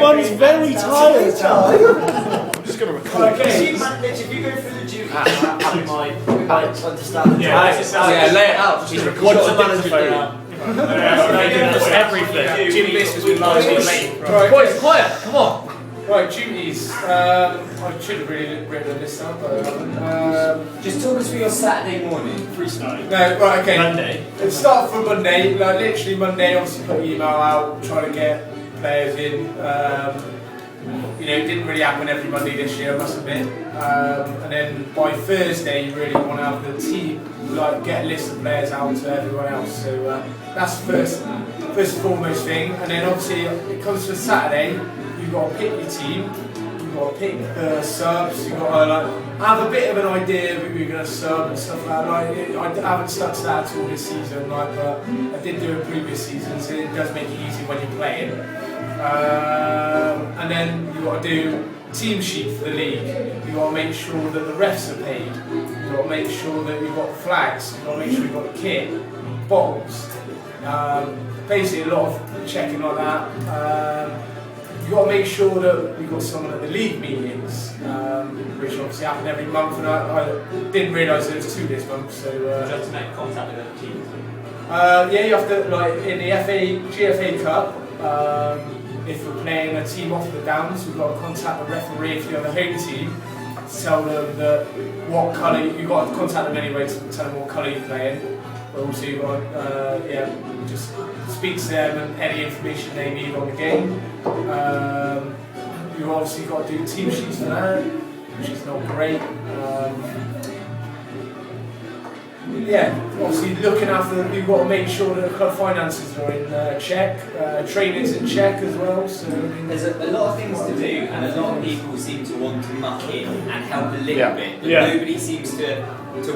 Everyone's very tired. I'm just going to record. Okay. Mitch, if you go through the duty, I might understand the lay it out. He's recording the manager out. Everything. Jim Biss was with late. Boys, quiet. Come on. Right, duties. I should have really written this down, but just talk us through your Saturday morning. freestyle. No, right, okay. Monday. Let's start from Monday. Like literally Monday, obviously put an email out, trying to get players in. You know, it didn't really happen every Monday this year, I must admit. And then by Thursday, you really want to have the team, like, get a list of players out to everyone else. So that's the first and foremost thing. And then obviously, it comes to Saturday. You've got to pick your team, you've got to pick the subs, you've got to like, have a bit of an idea of who you're going to sub and stuff like that. Like, I haven't stuck to that at all this season, like, but I did do it previous seasons, so it does make it easy when you're playing. And then you've got to do team sheet for the league. You've got to make sure that the refs are paid. You've got to make sure that you've got the flags. You've got to make sure you've got the kit, bottles. Basically a lot of checking like that. You've got to make sure that we've got someone at the league meetings, which obviously happen every month, and I didn't realise there was 2 this month. So you have to make contact with the teams. Yeah, you have to, like in the GFA Cup. If we're playing a team off the Downs, we've got to contact the referee if you're the home team to tell them that what colour you've got to contact them anyway to tell them what colour you're playing. But also you've got just speak to them and any information they need on the game. You've obviously got to do team sheets for that, which is not great. Obviously looking after, you've got to make sure that the club finances are in check, training's in check as well. So there's a lot of things to do, and a lot of people seem to want to muck in and help a little bit, but nobody seems to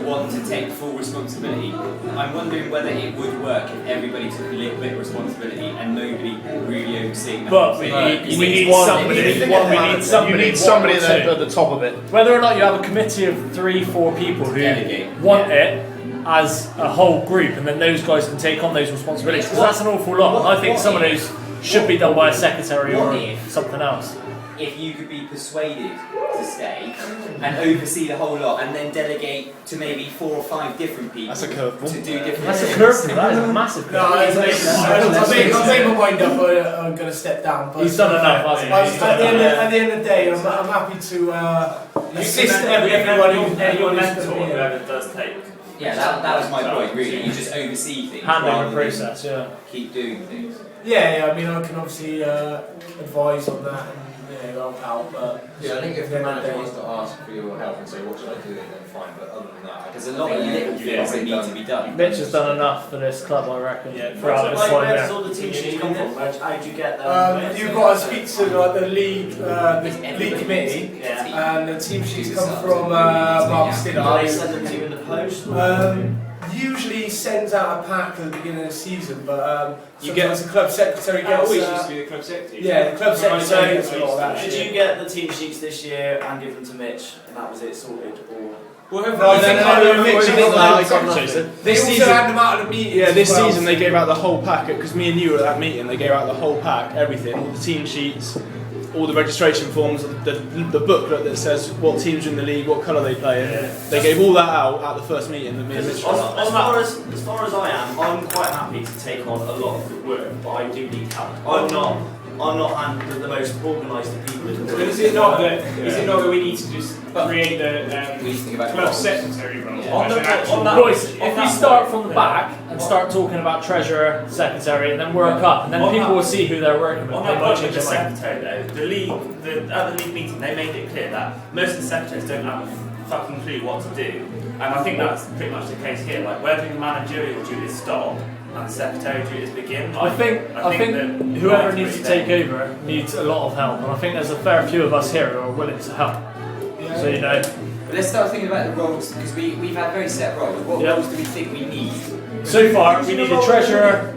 want to take full responsibility. I'm wondering whether it would work if everybody took a little bit of responsibility and nobody really overseeing that. But we need somebody at the top of it. Whether or not you have a committee of 3-4 people who want it as a whole group, and then those guys can take on those responsibilities, because that's an awful lot. And I think some of those should be done by a secretary or something else. If you could be persuaded to stay and oversee the whole lot, and then delegate to maybe 4 or 5 different people to do different That's things. a curveball. That is a massive curveball. I've made my mind up. I'm going to step down. But he's done enough, hasn't he? At the end of the day, I'm happy to assist everyone whoever does take. Yeah, that was my point. Really, you just oversee things. Handling the process. Keep doing things. Yeah. I mean, I can obviously advise on that. Help out, but I think if the manager wants to ask for your help and say what should I do, then fine. But other than that, there's a lot of little things that need to be done. Mitch has done enough for this club, I reckon. Where does all the team sheets come from? How do you get them? You've got to speak to like the league committee, and the team sheets come from Mark Stidham. Do they send them to you in the post? Usually sends out a pack at the beginning of the season, but sometimes the club secretary gets. Always used to be the club secretary. Yeah, the club secretary gets a lot of that. Did you get the team sheets this year and give them to Mitch, and that was it sorted, or? This season, had them out of the meeting. Yeah, this season they gave out the whole packet, because me and you were at that meeting. They gave out the whole pack, everything, all the team sheets, all the registration forms, the booklet that says what teams are in the league, what colour they play in. They gave all that out at the first meeting that me and Mitch were at. As far as I am, I'm quite happy to take on a lot of the work, but I do need help. I'm not the most organised of people. Is it not that we need to just create the club secretary role? Boys, if we start from the back and start talking about treasurer, secretary, and then work up, and then people will see who they're working with. On that point with the secretary though, at the league meeting they made it clear that most of the secretaries don't have a fucking clue what to do. And I think that's pretty much the case here. Like, where do the managerial duties stop and the secretary duties begin? I think that whoever needs to take over needs a lot of help, and I think there's a fair few of us here who are willing to help. Yeah. So But let's start thinking about the roles, because we've had very set roles. What roles do we think we need? So far, we need a treasurer,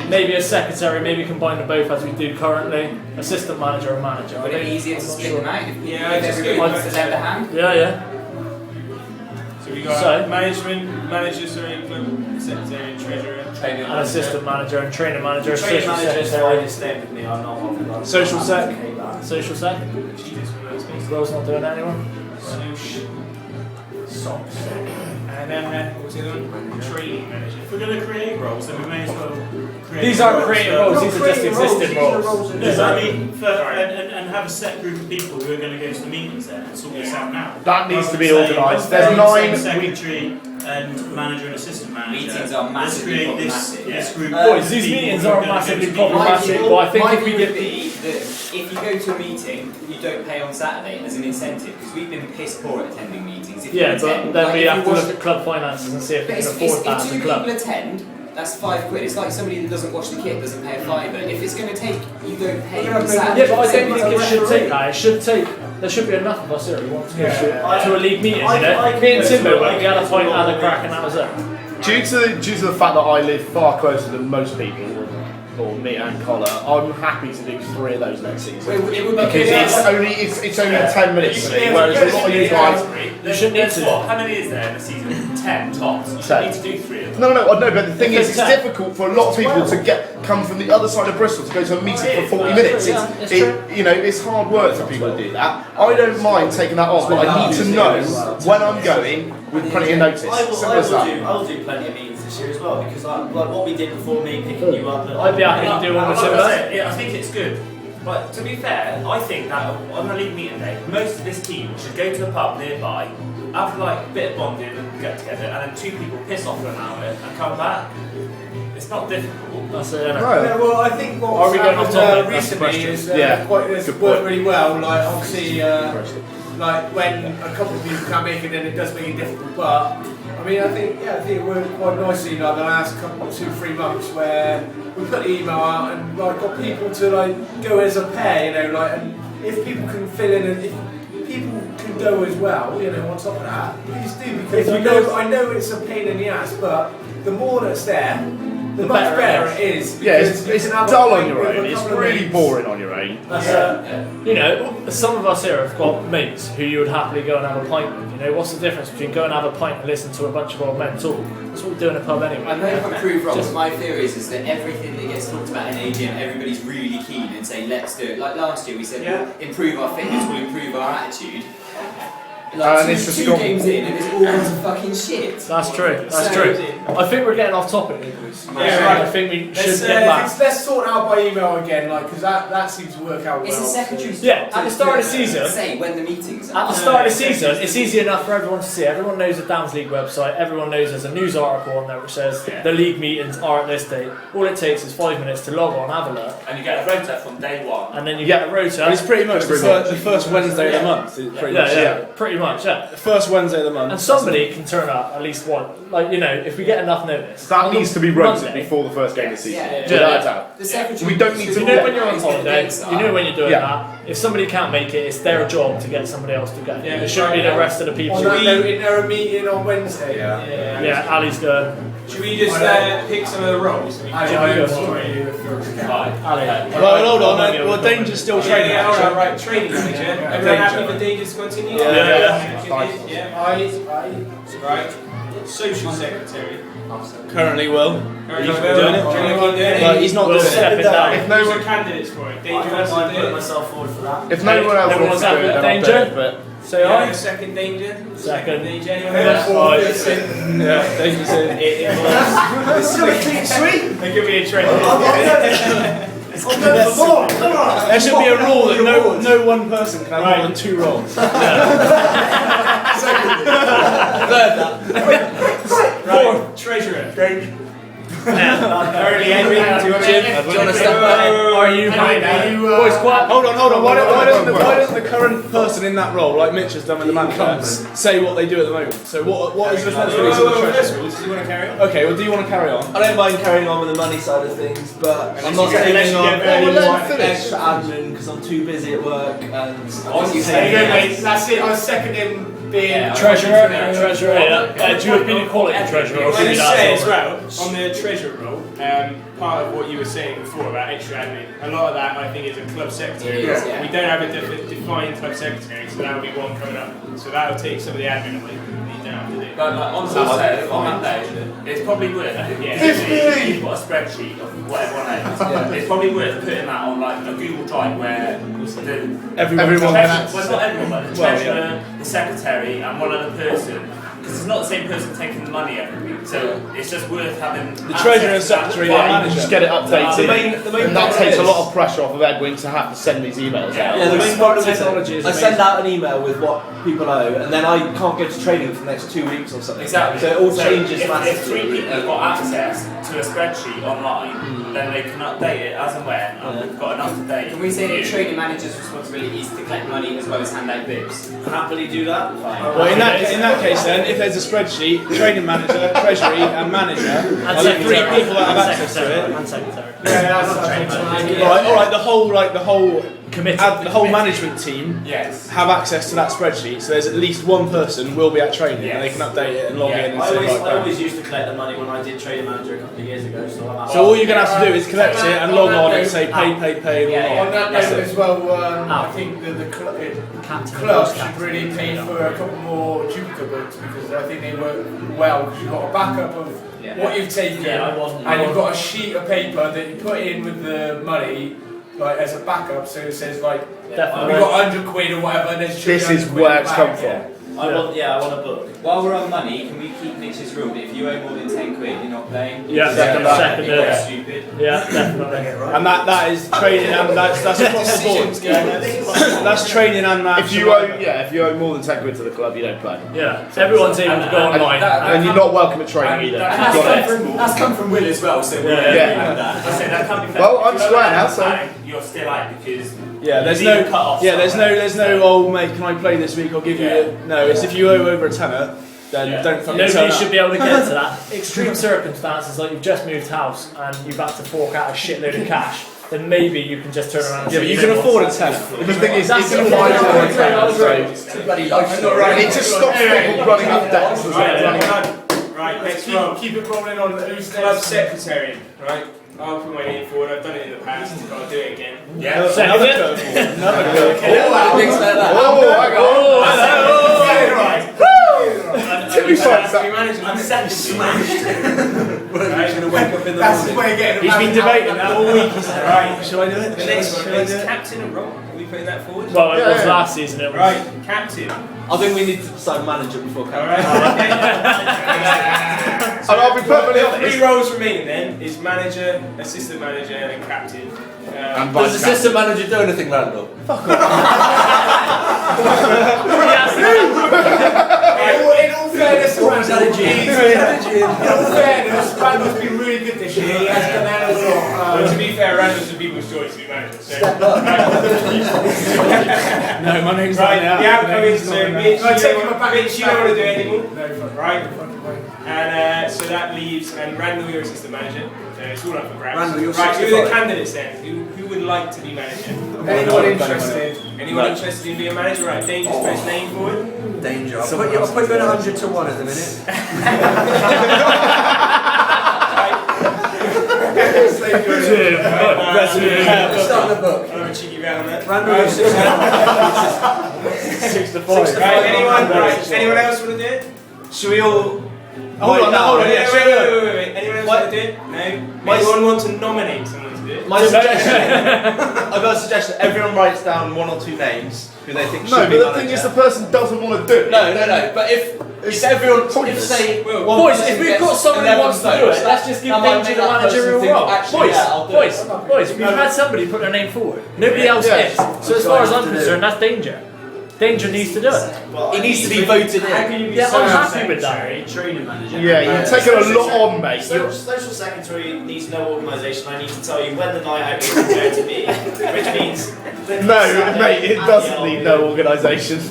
maybe a secretary, maybe combine them both as we do currently. Assistant manager and manager. Would it be easier to split them out if everybody good. wants to lend a hand? Yeah. So we got manager, club secretary, and treasurer. an assistant manager and training manager, Training social manager is secretary. fine, staying with me. I'm not bothered about Social sec. Social sec. Will's not doing that anymore. Socks. And then what was the other one? Training manager. If we're going to create roles, then we may as well create. These aren't roles creative for- roles, these are just existing roles. No, but I mean, and have a set group of people who are going to go to the meetings then and sort this out now. That needs to be Rather than organised. saying, There's saying 9 secretary and manager and assistant manager. Meetings are massively Let's create problematic. this group. Boys, these of people meetings who are aren't gonna go massively to meetings. problematic, but I think My if we view get would be that if you go to a meeting, you don't pay on Saturday as an incentive because we've been piss poor at attending meetings. If yeah, you but attend, then like, we if have you to watch- look at club finances and see if we But can it's, afford that if as two a club. people attend, that's £5. It's like somebody that doesn't watch the kit doesn't pay a fiver. If it's going to take, you don't pay on Saturday. Yeah, but I don't think it should take that. It should take. There should be enough of us here who want to go to a league meeting. You know, me and Timbo went. We had a pint, had a crack, and that was it. Due to the fact that I live far closer than most people, or me and Collar, I'm happy to do 3 of those next season. It would be Because it's only a 10-minute thing, whereas a lot of you guys. You shouldn't need to. What? How many is there in a season? 10 tops. You 10. need to do 3 of them. No, but the thing is, it's Ten. difficult for a lot of people to come from the other side of Bristol to go to a meeting for 40 minutes. It's true. It's hard work for people to do that. I don't mind taking that on, but I need to know when I'm going with plenty of notice. Simple as that. I will do plenty of meetings this year as well because like what we did before me picking you up. I'd be happy to do one or two of that. Yeah, I think it's good. But to be fair, I think that on the league meeting day, most of this team should go to a pub nearby, have like a bit of bonding and get together, and then 2 people piss off for an hour and come back. It's not difficult. That's it. Innit? Yeah, well, I think Are what's we going off happened topic? That's the recently question. is Yeah. it's Good worked point. really well. Like obviously, like when a couple of people can't make it, then it does make it difficult. But I mean, I think it worked quite nicely like the last couple, 2-3 months where we put the email out and like got people to like go as a pair, you know, like and if people can fill in and if people can go as well, you know, on top of that, please do because I know it's a pain in the ass, but the more that's there, the much better it is. Yeah, because it's you can have dull a on pint your with own. a It's couple of really mates. boring on your own. That's you know, some of us here have got mates who you would happily go and have a pint with. You know, what's the difference between go and have a pint and listen to a bunch of old men talk? That's what we do in a pub anyway. I know if I'm proved wrong, my theory is that everything that gets talked about in AGM, everybody's really keen and say, let's do it. Like last year we said, we'll improve our fitness, we'll improve our attitude. Like it's two just gone- games in and it's all gone to fucking shit. That's true. That's So- true. I think we're getting off topic, Nicholas. I think we should get back. Let's sort out by email again, like because that seems to work out well. It's the secretary's Yeah, job at the to start of the season- say when the meetings At are. the start of the season, it's easy enough for everyone to see. Everyone knows the Downs League website. Everyone knows there's a news article on there which says the league meetings are at this date. All it takes is 5 minutes to log on, have a look, And you get a rota from day 1. and then you get a rota. It's pretty much the first Wednesday of the month. It's pretty much, pretty much, yeah. The first Wednesday of the month. And somebody can turn up at least one. Like, you know, if we get enough notice. That on needs to be Monday- rotated before the first game of the season. Yeah. Without a doubt. The secretary. We don't need to- You know when you're on Is when the holiday, dates are. you know when you're doing Yeah. that. If somebody can't make it, it's their job to get somebody else to go. Yeah, It shouldn't be the rest of the people. On that note, is there a meeting on Wednesday? Yeah, Ali's going. Should we just pick some of the roles? I'm sorry. Ali. Well, hold on. Well, Danger's still training. Yeah, alright, right. Training manager. Everyone happy for Danger to continue? Right. Social secretary. Currently will. Currently He's will. doing it. But he's not We'll doing step it. it down. If Who's no the one, candidates for it? I Danger don't has mind to do putting it. myself forward for that. if no one else Everyone's wants to do happy it, with then I'll do Danger? it. But Say Yeah, aye. second Danger. Second. Danger. Anyone Yeah. else? Aye. yeah, Danger's in. It was. Sweet. There could be a trend. There should be a rule that no one person can have more than 2 roles. Right. Treasurer. Early Henry. Do you want to step Are you boys quiet? Hold on. Why doesn't the current person in that role, like Mitch has done with the manager, say what they do at the moment? So what is the responsibility of the treasurer? Do you want to carry on? Okay, well, do you want to carry on? I don't mind carrying on with the money side of things, but I'm not you get- unless taking you on get any very more finish. extra admin because I'm too busy at work and Honestly, There you go, mate. That's it. I second him being treasurer. Yeah. Do you have been quality treasurer? Or I should we just that say as as well? well, on the treasurer role, part of what you were saying before about extra admin, a lot of that I think is a club secretary. Yeah. We don't have a defined club secretary, so that'll be one coming up. So that'll take some of the admin away. You don't have to do. But like, on that note, it's probably worth, if you've got a spreadsheet of what everyone owns, it's probably worth putting that on like a Google Drive where Everyone can access well, not everyone, but the treasurer, the secretary, and one other person. Because it's not the same person taking the money every week, so it's just worth having The treasurer and secretary, the manager. Just get it updated. The main and that problem takes a is- lot of pressure off of Edwin to have to send these emails out. Yeah, the main problem is technology is I send out an email with what people owe, and then I can't go to training for the next 2 weeks or something. Exactly. So it all changes if massively. 3 people have got access to a spreadsheet online, then they can update it as and when, and we've got an up-to-date. Can we say that training manager's responsibility is to collect money as well as hand out bibs? Happily do that. Fine. Well, in that case, then, if there's a spreadsheet, training manager, treasury, and manager are the 3 people that have access to it. And secretary. Yeah, that's All right. The whole Committee. the whole management team Yes. have access to that spreadsheet. So there's at least one person will be at training, and they can update it and log in and I say always, like I that. always used to collect the money when I did training manager a couple of years ago. So all you're gonna have to do is collect it and log on and say pay, Yeah, or On that That's note it. as well, I think that the club should really pay for a couple more duplicate books because I think they work well because you've got a backup of what you've taken and you've got a sheet of paper that you put in with the money like as a backup so it says like we got 100 quid or whatever and then This is where it's come from. I want a book. While we're on money, can we keep Mitch's rule that if you owe more than 10 quid, you're not playing? Yeah, Second that. Stupid. Yeah, definitely. And that is training and that's across the board. That's training and If you owe more than 10 quid to the club, you don't play. Yeah, everyone's able to go online. And you're not welcome at training either. That's come from Will as well, so we're Yeah. that. I say that can't be fair. Well, I'm If you're swearing allowed now, so- to play, you're still out because there's you no need to cut off there's no oh mate can I play this week I'll give you no it's if you owe over a tenner then don't fucking turn Nobody up. should be able to get to that. Extreme circumstances like you've just moved house and you've had to fork out a shitload of cash, then maybe you can just turn around and Yeah, say but you know can what? afford a tenner. The thing is, That's it's a the fine thing. for a tenner, so Right. it just stops people running up debts. doesn't it? Right, next keep, one. keep it rolling on who's Club next? secretary, right? I'll put my name forward. I've done it in the past. I'll do it again. yeah. Another curveball. Another curveball. To be fair, so- I'm second. That's his way of getting He's been debating that all week. He's like, Right. Shall I do it? The next Shall one I is do it? captain and role. Are we putting that forward? Well, it was Yeah. last season. It was. Right, captain. I think we need to decide manager before All captain. right. And I'll be perfectly The honest. 3 roles remaining then is manager, assistant manager, and captain. And Does vice the assistant manager do anything, Randall? In all fairness, Randall's been really good this year. He has done that as well. Well, to be fair, Randall's the people's choice to be manager. So. No, my name's Right, not the outcome is out. so Mitch, Can I take him you back? don't want to do it anymore. No, fuck. Right. Fucking way. And so that leaves, and Randall, you're assistant manager. It's all up for grabs. Randall, you're right, who are 65. the candidates then? Who would like to be manager? Anyone interested? Anyone interested in being a manager? Right, Dane, just put his name forward. Danger. I'll put you in 100 to 1 at the minute. Start the book. I'll have a cheeky bet on that. Randall, you're 6 to 5. Right, anyone else want to do it? Should we all... Hold on, yeah, Wait. Anyone else want to do it? No? Anyone want to nominate someone to do it? My suggestion. I've got a suggestion. Everyone writes down 1 or 2 names who they think No, should but be the manager. thing is, the person doesn't want to do it. No. But if everyone, if say, one Boys, person if we've gets got someone who 11 wants to do votes, it, let's just give that might Danger make the that person managerial think, role. actually, Boys, yeah, I'll do it. boys, we've had somebody put their name forward. Nobody else Yeah. is. So as far as I'm concerned, that's Danger. Danger needs to do it. He needs to be voted How in. can you be Yeah, I'm happy social with that. secretary, training manager? Yeah, you're taking a lot on, mate. Social secretary needs no organisation. I need to tell you when the night out is going to be, which means No, mate, it doesn't need no organisation.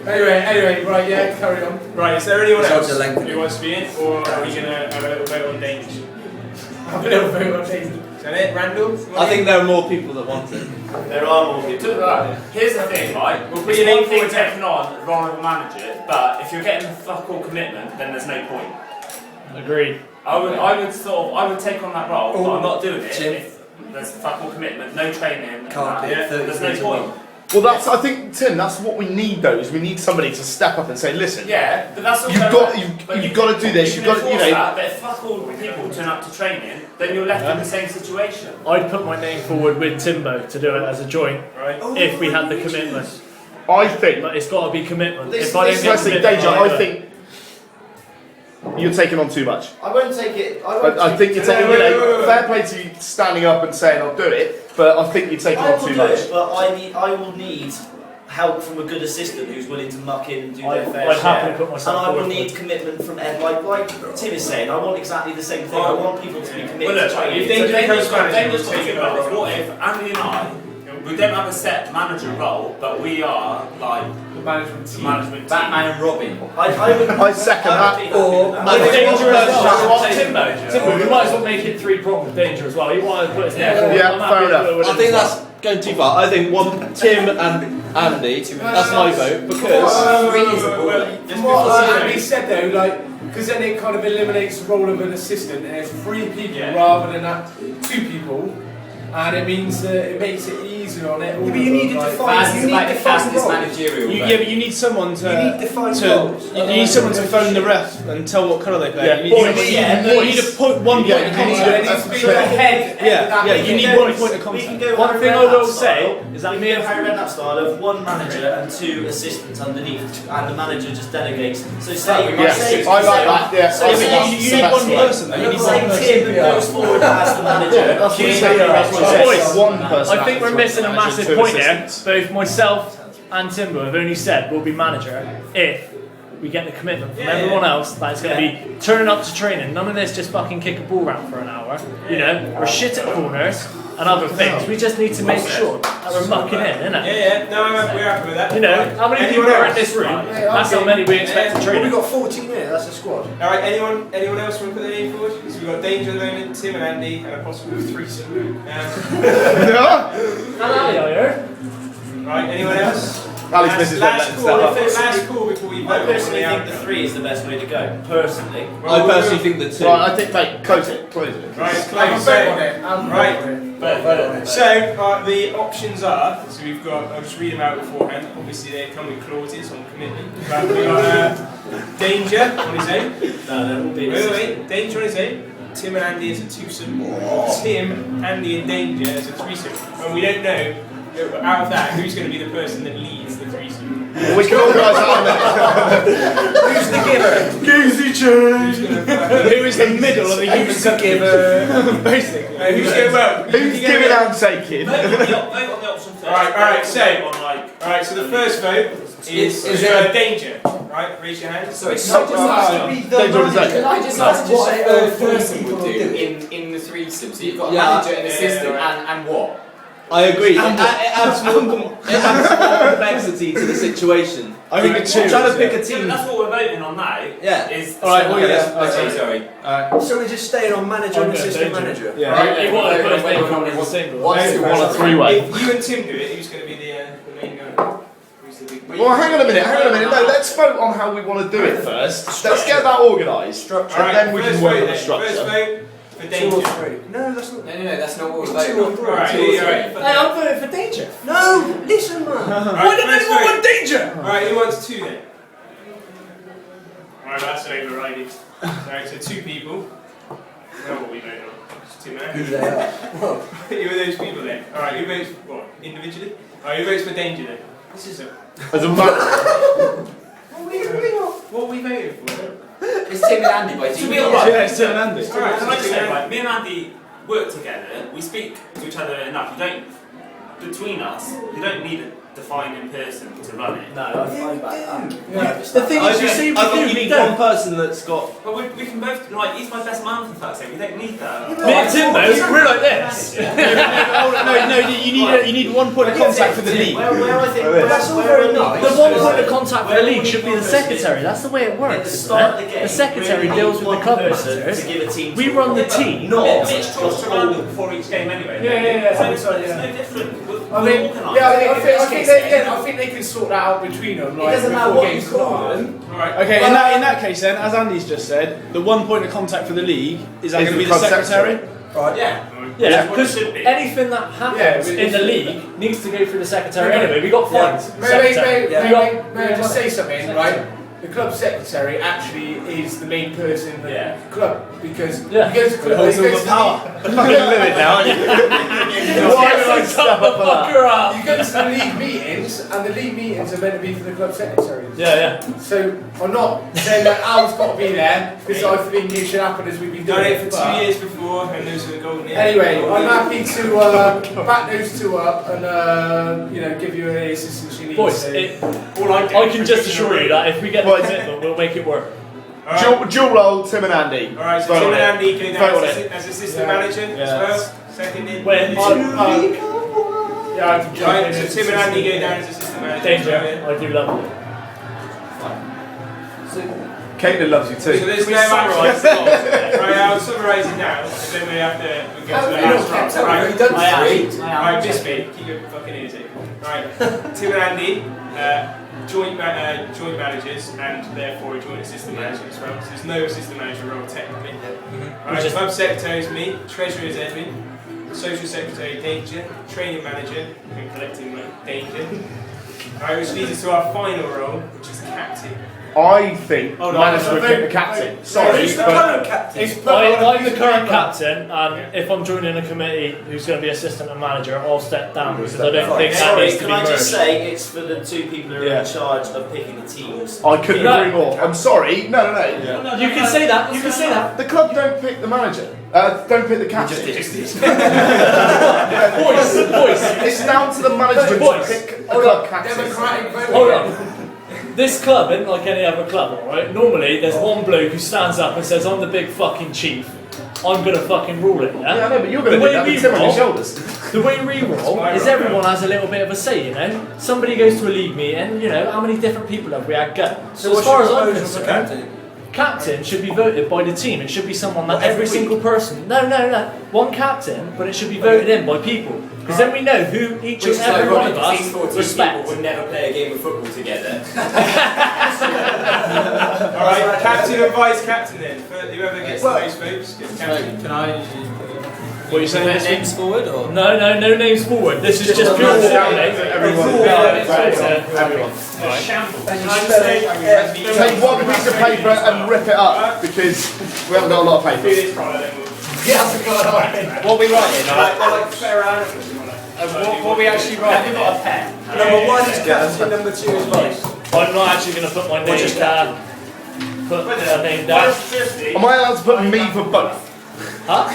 Anyway, right, yeah, carry on. Right, is there anyone Results else are lengthy. who wants to be in? Or are we going to have a little vote on Danish? Have a little vote on things. Is that it, Randall? I think there are more people that want it. There are more people. Here's the thing, right? We'll put It's your name one thing forward taking on the role of a manager, but if you're getting the fuck all commitment, then there's no point. Agreed. I would take on that role, but I'm not doing it if there's fuck all commitment, no training. There's no point. Well, I think, Tim, that's what we need though, is we need somebody to step up and say, listen, Yeah, but that's also you've got to do this, you you've can got to, enforce that, but if fuck all people turn up to training, then you're left in the same situation. I'd put my name forward with Timbo to do it as a joint, Right. if we had the commitment. I think, But it's got to be commitment. this, If I don't get Leslie, commitment, Deja, I'll I do it. think you're taking on too much. I won't take it. I think you're taking, fair play to you standing up and saying I'll do it, but I think you're taking I on will too do much. it, but I will need help from a good assistant who's willing to muck in and do their fair I'd share. happily put And myself I will forward. need commitment from Ed, like Tim is saying. I want exactly the same thing. I want people to be committed Well, look, to training. if Danger Danger's becomes manager, got we'll take it about back. this, what if Andy and I, we don't have a set manager role, but we are like The management team. management team. Batman and Robin. I second that. With Danger as well. Timbo. Timbo, we might as well make it 3 pronged with Danger as well. You want to put his name forward. Yeah, I'm fair happy to enough. do it with I him think as well. that's going too far. I think one Tim and Andy. That's my vote because. From what Andy said though, like, because then it kind of eliminates the role of an assistant, and it's 3 people rather than 2 people, and it means that it makes it easier on it. But you need to define the fastest managerial. Yeah, but you need someone to. You need defined roles. You need someone to phone the ref and tell what colour they play. Yeah, You need a point, one point of contact. There needs to be a head. Yeah, you need one point of We can contact. go One Harry thing I Redknapp will style. say is that we me can and go Harry Redknapp style of 1 manager and 2 assistants underneath, and the manager just delegates. So say, Yes, I like that. Yeah, So I Yeah, think but you need one person. though. You need say one person. Tim goes forward as the manager. That's what I'm saying. Boys, One person. I think we're missing a massive two point here. assistants. Both myself and Timbo have only said we'll be manager if we get the commitment from everyone else that it's going to be turning up to training. None of this just fucking kick a ball around for an hour. You know, we're shit at corners and other things. We just need to make sure that we're mucking in, innit? Yeah, no, we're happy with that. You know, Right. how many people Anyone are in else? this room? That's how many we expect to train. We've got 14 here, that's a squad. Alright, anyone else want to put their name forward? So we've got Danger at the moment, Tim and Andy, and a possible threesome. And Ali, I heard. Right, anyone else? Ali's missus won't let him step up. Last call before you vote. I personally think the 3 is the best way to go. Personally. I personally think the 2. Right, I think, mate, close it. Right, it's I'm close. vote on it. I'm Right. vote on it. So, the options are, so we've got, I'll just read them out beforehand, obviously they come with clauses on commitment. But we've got Danger on his own. No, there will be. Wait, Danger on his own. Tim and Andy as a twosome. Tim, Andy and Danger as a threesome. And we don't know, out of that, who's going to be the person that leads the threesome. We can organise that. Who's the giver? Goosey Chain. Who is the middle of the human giver? Basically. Who's going well? Who's giving and taking? Vote on the option first. Alright, so, on like. alright, so the first vote is there a Danger. Right, raise your hand. Sorry, Danger on his own. Can I just ask what a person would do it? in the threesome? So you've got a Yeah. manager, an assistant, and what? I agree. It adds more complexity to the situation. I think it's I'm trying to pick a Yeah, but team. that's what we're voting on now. Yeah. Is Alright, well, Okay, sorry. So we're just staying on manager and Okay, assistant Danger. manager? Yeah. You want to put his name forward as a single. What's the One or three-way. If you and Tim do it, who's going to be the main guy? Who's the big Well, hang on a minute. No, let's vote on how we want to do it first. Let's get that organised. And then we can work on the First structure. vote for 2 Danger. or 3? No, that's not. No, that's not what we're It's 2 voting or on. 3. Alright, 2 or 3. alright. I'm voting for Danger. No, listen, man. Why did anyone want Danger? Alright, who wants 2 then? Alright, that's overriding. Alright, so 2 people. Know what we vote on. Just 2 men. Who they are. Who are those people then? Alright, who votes what? Individually? Alright, who votes for Danger then? This is a. As a matter. What are we voting for? It's Tim and Andy by To team. be honest, Yeah, it's Tim and Andy. Alright, can I just say, like, me and Andy work together, we speak to each other enough. You don't between us, we don't need a defining person to run it. No, I find that. The thing is, you see, I think you need one person that's got. But we can both, like, he's my best man for fuck's sake, we don't need that. Me and Timbo, we're like this. You need one point of contact for the league. Where I think that's all very nice. The one point of contact for the league should be the secretary. That's the way it works. At the isn't start of it? the game, The secretary we deals need with the one club person visitors. to give a team We to run the it. team. Not Mitch talks to Randall before each game anyway. Yeah. So it's no different. We're I mean, organised. yeah, I think they can sort that out between them. Like, doesn't matter before what games you call start. them. Right. Okay, in that case then, as Andy's just said, the one point of contact for the league is that going to be the club secretary? Right. Yeah. Yeah, What it because should be. anything that happens Yeah, in the league needs to go through the secretary anyway. We got fines. May Secretary. I We got- just say something, right? The club secretary actually is the main person in the club because he goes to club. Holds all the power. Fucking limit now, aren't you? Why would I stop the fucker up? You go to the league meetings, and the league meetings are meant to be for the club secretaries. Yeah. So I'm not saying that Al's got to be there because I think it should happen as we've been Done doing it for but- 2 years before, and those are the golden years. Anyway, I'm happy to back those two up and give you any assistance you need. Boys, So- I can just assure you that if we get the commitment, we'll make it work. Dual role, Tim and Andy. Alright, so Vote Tim on and it. Andy go Vote down on as, it. as assistant manager as well. Seconded. When I can jump Right, in so as Tim and Andy go assistant. down as assistant manager. Danger, I do love it. Caitlin loves you So too. there's no summarise. Right, I'll summarise it now, and then we have to go to the last round. Right, right, this bit, keep your fucking ears in. Right, Tim and Andy, joint managers, and therefore a joint assistant manager as well. So there's no assistant manager role technically. Right, club secretary is me, treasurer is Edwin, social secretary Danger, training manager and collecting money Danger. Right, which leads us to our final role, which is captain. I think management pick the captain. Sorry, Who's the but current captain? I'm the current captain, and if I'm joining a committee who's going to be assistant and manager, I'll step down because I don't think that Sorry, needs to can be I just merged. say it's for the two people who are in charge of picking the teams. I couldn't No. agree more. I'm sorry. No. You can say that. You can say that. The club don't pick the manager. Don't pick the captain. Boys. It's down to the management Boys. to pick the club captain. Democratic vote. Hold on. This club isn't like any other club, alright? Normally, there's one bloke who stands up and says, I'm the big fucking chief. I'm gonna fucking rule it, yeah? Yeah, I know, but you're going to The do way that we with Tim on your roll- shoulders. The way we roll is everyone has a little bit of a say, you know? Somebody goes to a league meeting, how many different people have we had go? So as far as I'm concerned, captain should be voted by the team. It should be someone that every single person. No. One captain, but it should be voted in by people. Because then we know who each and every one of us These 14 respect. people would never play a game of football together. Alright, captain and vice captain then. Whoever gets the most votes gets captain. Can I? What are you saying? This Names forward or? No names forward. This is just pure coordinate. Everyone. Take one piece of paper and rip it up because we haven't got a lot of paper. What are we writing? What we actually write? Number one is captain, number two is vice. I'm not actually going to put my name down. Put my name down. Am I allowed to put me for both? Huh?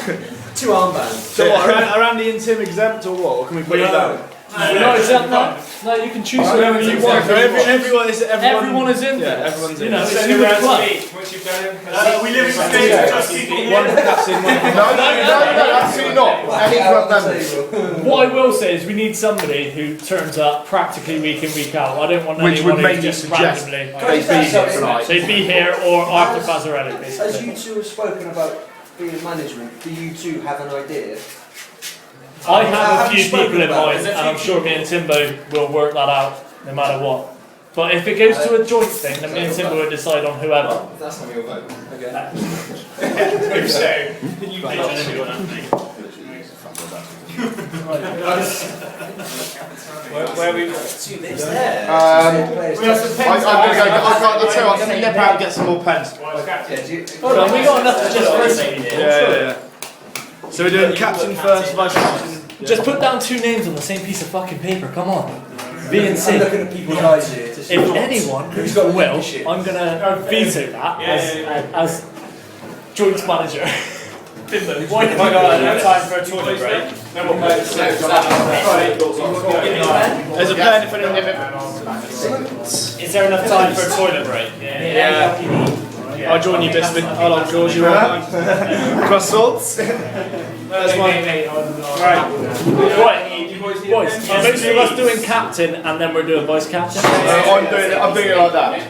Two armbands. So what, are Andy and Tim exempt or what? Or can we put you down? We're not exempt now. No, you can choose whoever you want. So everyone is Everyone is in. Yeah, everyone's in. It's Send you around the club. to me. Once you've done it. We live in Spain, just people One captain, one. No, absolutely not. Any club members. What I will say is we need somebody who turns up practically week in, week out. I don't want Which anyone would who make you just suggest randomly. they be here tonight. They'd be here or Arthur Fazzarelli, As basically. you two have spoken about being management, do you two have an idea? I have a few spoken people in about mind, and I'm sure me and Timbo will work that out no matter what. But if it goes to a joint thing, then me and Timbo will decide on whoever. That's not your vote. Okay. If so, you pitch on everyone, Andy. Where we got to this there? I'm going to go. I've got the two. I'm going to nip out and get some more pens. Hold on, we got enough to just rotate. Yeah. So we're doing captain first, vice captain. Just put down two names on the same piece of fucking paper, come on. B and C. I'm looking at people's eyes here. If anyone who's got will, I'm gonna veto that as joint manager. Timbo, why Oh my god, I don't have time for a toilet break. There's a pen if anyone. Is there enough time for a toilet break? Yeah. I'll join you, Bisbee. I'll on George, you are. Croissants. That's one. Right. Boys, are most of us doing captain and then we're doing vice captain? I'm doing it like that.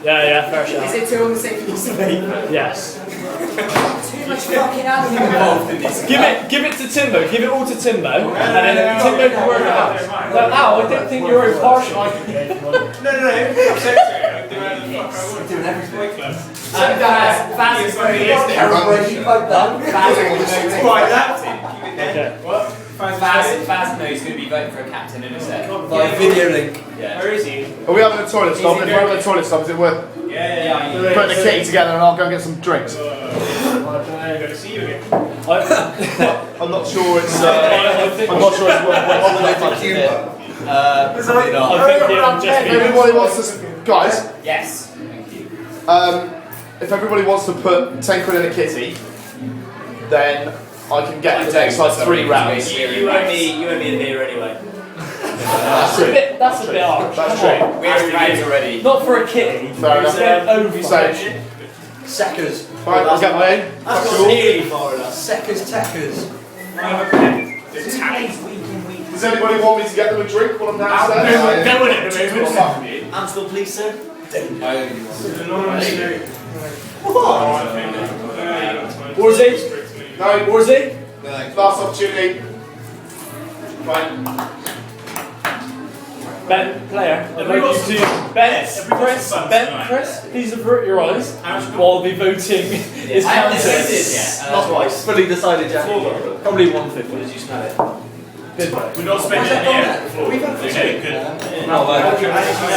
Yeah, fair shot. Is it two on the same piece of paper? Yes. Too much fucking animal involved in this. Give it to Timbo. Give it all to Timbo, and then Timbo can work it out. No, Al, I didn't think you were impartial. No. I'm Doing everything. Faz is going to be Right, Faz knows he's going to be voting for a captain in a sec. By video link. Yeah. Where is he? Are we having a toilet stop? If we're having a toilet stop, is it worth Yeah. putting the kitty together and I'll go and get some drinks? Good to see you again. I'm not sure it's. I'm not sure it's worth. Everybody wants to, guys. Yes. If everybody wants to put 10 quid in a kitty, then I can get the next like 3 rounds. You owe me a beer anyway. That's a bit harsh. That's true. We're in rounds already. Not for a kitty. Fair enough. Seckers. Right, I'll get my own. That's not really far enough. Seckers, tackers. Does anybody want me to get them a drink while I'm downstairs? Amstel, please, sir. Warzy? No, Warzy? last opportunity. Fine. Ben, player, I'd like you to Chris, please avert your eyes while the voting is counted. Not twice. Fully decided, Jack. Probably 150. Did you smell it? We're not spending it here.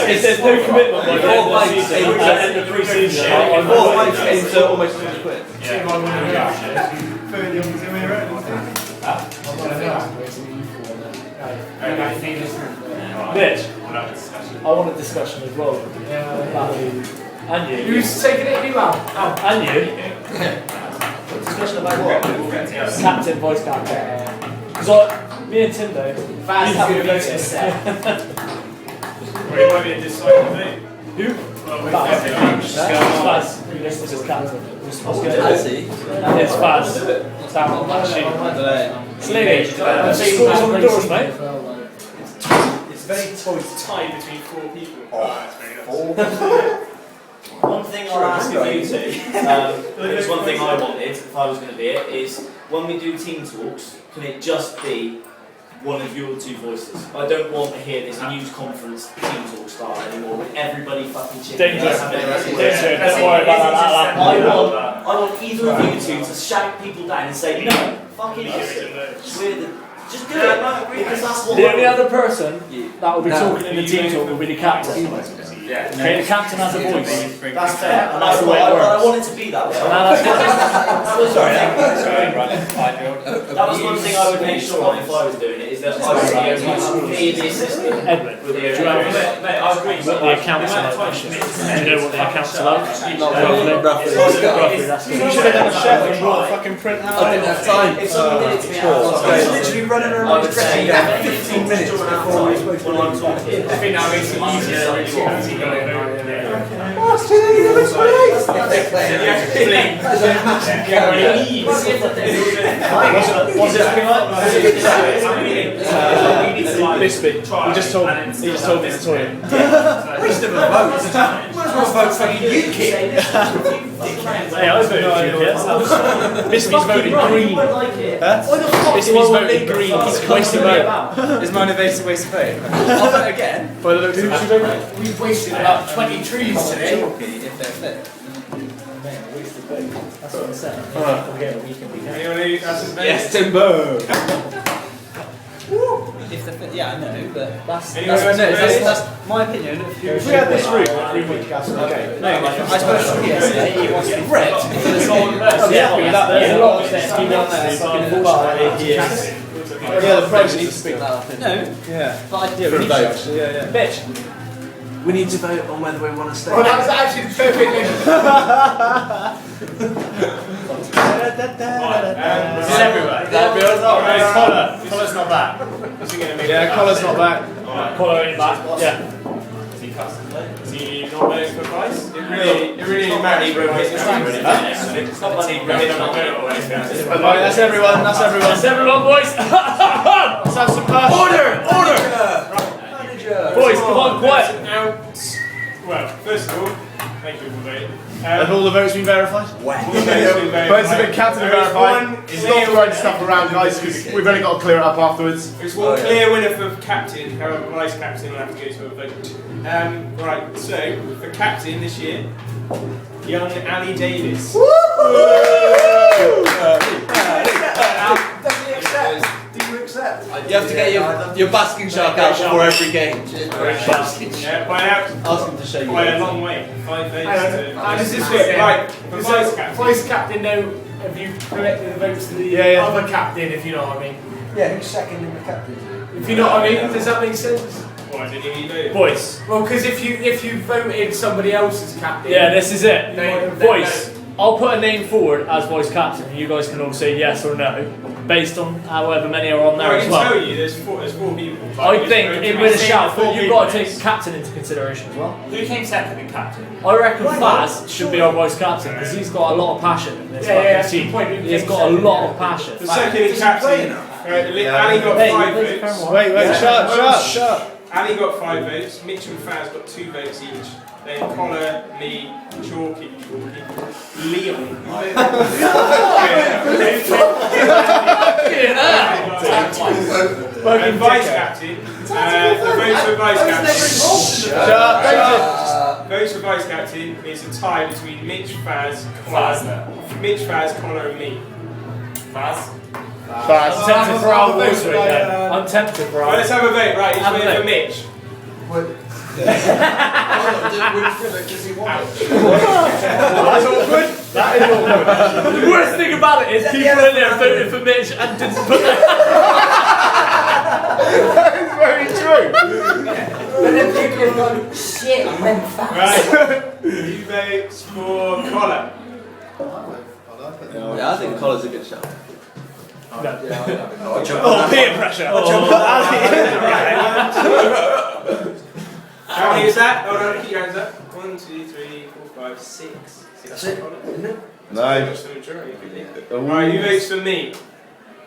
If there's no commitment, like all bikes at the end of pre-season, I'm Four bikes into almost 20 quid. Mitch, I want a discussion as well. And you. Who's taking it? You are. And you. Discussion about what? Captain, vice captain. Because me and Timbo. Faz is going to vote this set. Or he might be a deciding thing. Who? Faz. This is captain. It's Faz. Down on that sheet. Slingy. Scores on the doors, mate. It's very tight between 4 people. One thing I'll ask of you two, it's one thing I wanted, if I was going to be it, is when we do team talks, can it just be one of your 2 voices? I don't want to hear this news conference team talk style anymore with everybody fucking chipping in. Dangerous. Don't worry about that. I want either of you two to shout people down and say, no, fucking us. Just do it, because that's what the only other person that will be talking in the team talk will be the captain. Yeah. Okay, the captain has a voice. That's fair, and That's the way it works. I want it to be that way. That was one thing I would make sure of if I was doing it, is that I would be the assistant. Edwin, do you know what the accounts are like? Do you know what the accounts are like? Roughly, that's You should have done a chef and brought a fucking print out. I didn't have time. If someone did it to me, I was literally running around dressing down 15 minutes before we were supposed to when I'm talking. I think that makes it easier. Bisbee. He just told me in the toilet. Waste of a vote. Might as well vote for UKIP. Hey, I was voting for you, Bisbee's voting green. Bisbee's voting green. He's wasting vote. Is mine a waste of vote? I'll vote again. By the looks of it. We've wasted about 20 trees today. If they're fit. That's what I said. Anyone who has his Yes, Timbo! If they're fit, yeah, I know, but That's that's my opinion. If we had this room, we would cast it. Okay. No, I suppose he wants to be red. Yeah, the pros need to speak that up. No. Yeah. But I For a vote. Yeah. Bitch. We need to vote on whether we want to stay. Well, that was actually the perfect This is everywhere. Collar's not back. Yeah, Collar's not back. Collar ain't back. Yeah. Is he not voting for Price? It really matters. It's not money. Right, that's everyone. That's everyone. That's everyone, boys. Let's have some passion. Order. Boys, come on, quiet. Well, first of all, thank you for voting. Have all the votes been verified? Votes have been counted and verified. Stop throwing stuff around, guys, because we've only got to clear it up afterwards. There's one clear winner for captain, however, vice captain will have to go to a vote. Right, so for captain this year, young Ali Davis. Does he accept? Do you accept? You have to get your basking shark out before every game. Yeah, by out. Ask him to show you. By a long way. 5 votes This to. is Right, for vice captain. Vice captain, no, have you collected the votes to the other captain, if you know what I mean? Yeah, who's second in the captain? If you know what I mean, does that make sense? Why didn't he vote? Boys. Well, because if you voted somebody else as captain, Yeah, this is it. Then- Boys, I'll put a name forward as vice captain, and you guys can all say yes or no, based on however many are on there I as can well. tell you, there's four people. I think it with a shout, but you've got to take captain into consideration as well. Who came second in captain? I reckon Faz should be our vice captain because he's got a lot of passion in this fucking team. He's got a lot of passion. The second in captain. Ali got 5 votes. Wait, shut up. Ali got 5 votes. Mitch and Faz got 2 votes each. Then Connor, Lee, Chalky, Leon. And vice captain. The votes for vice captain. Votes for vice captain is a tie between Mitch, Faz, Connor, and me. I'm tempted for our voice right now. I'm tempted for Right, let's have a vote. Right, each vote for Mitch. That's awkward. That is awkward. The worst thing about it is people in there voted for Mitch and didn't put that. That is very true. But then people have gone, shit, I went fast. Right, 2 votes for Collar. Yeah, I think Collar's a good shout. Peer pressure. How many is that? Hold on, keep your hands up. 1, 2, 3, 4, 5, 6. That's it, isn't it? No. Right, who votes for me?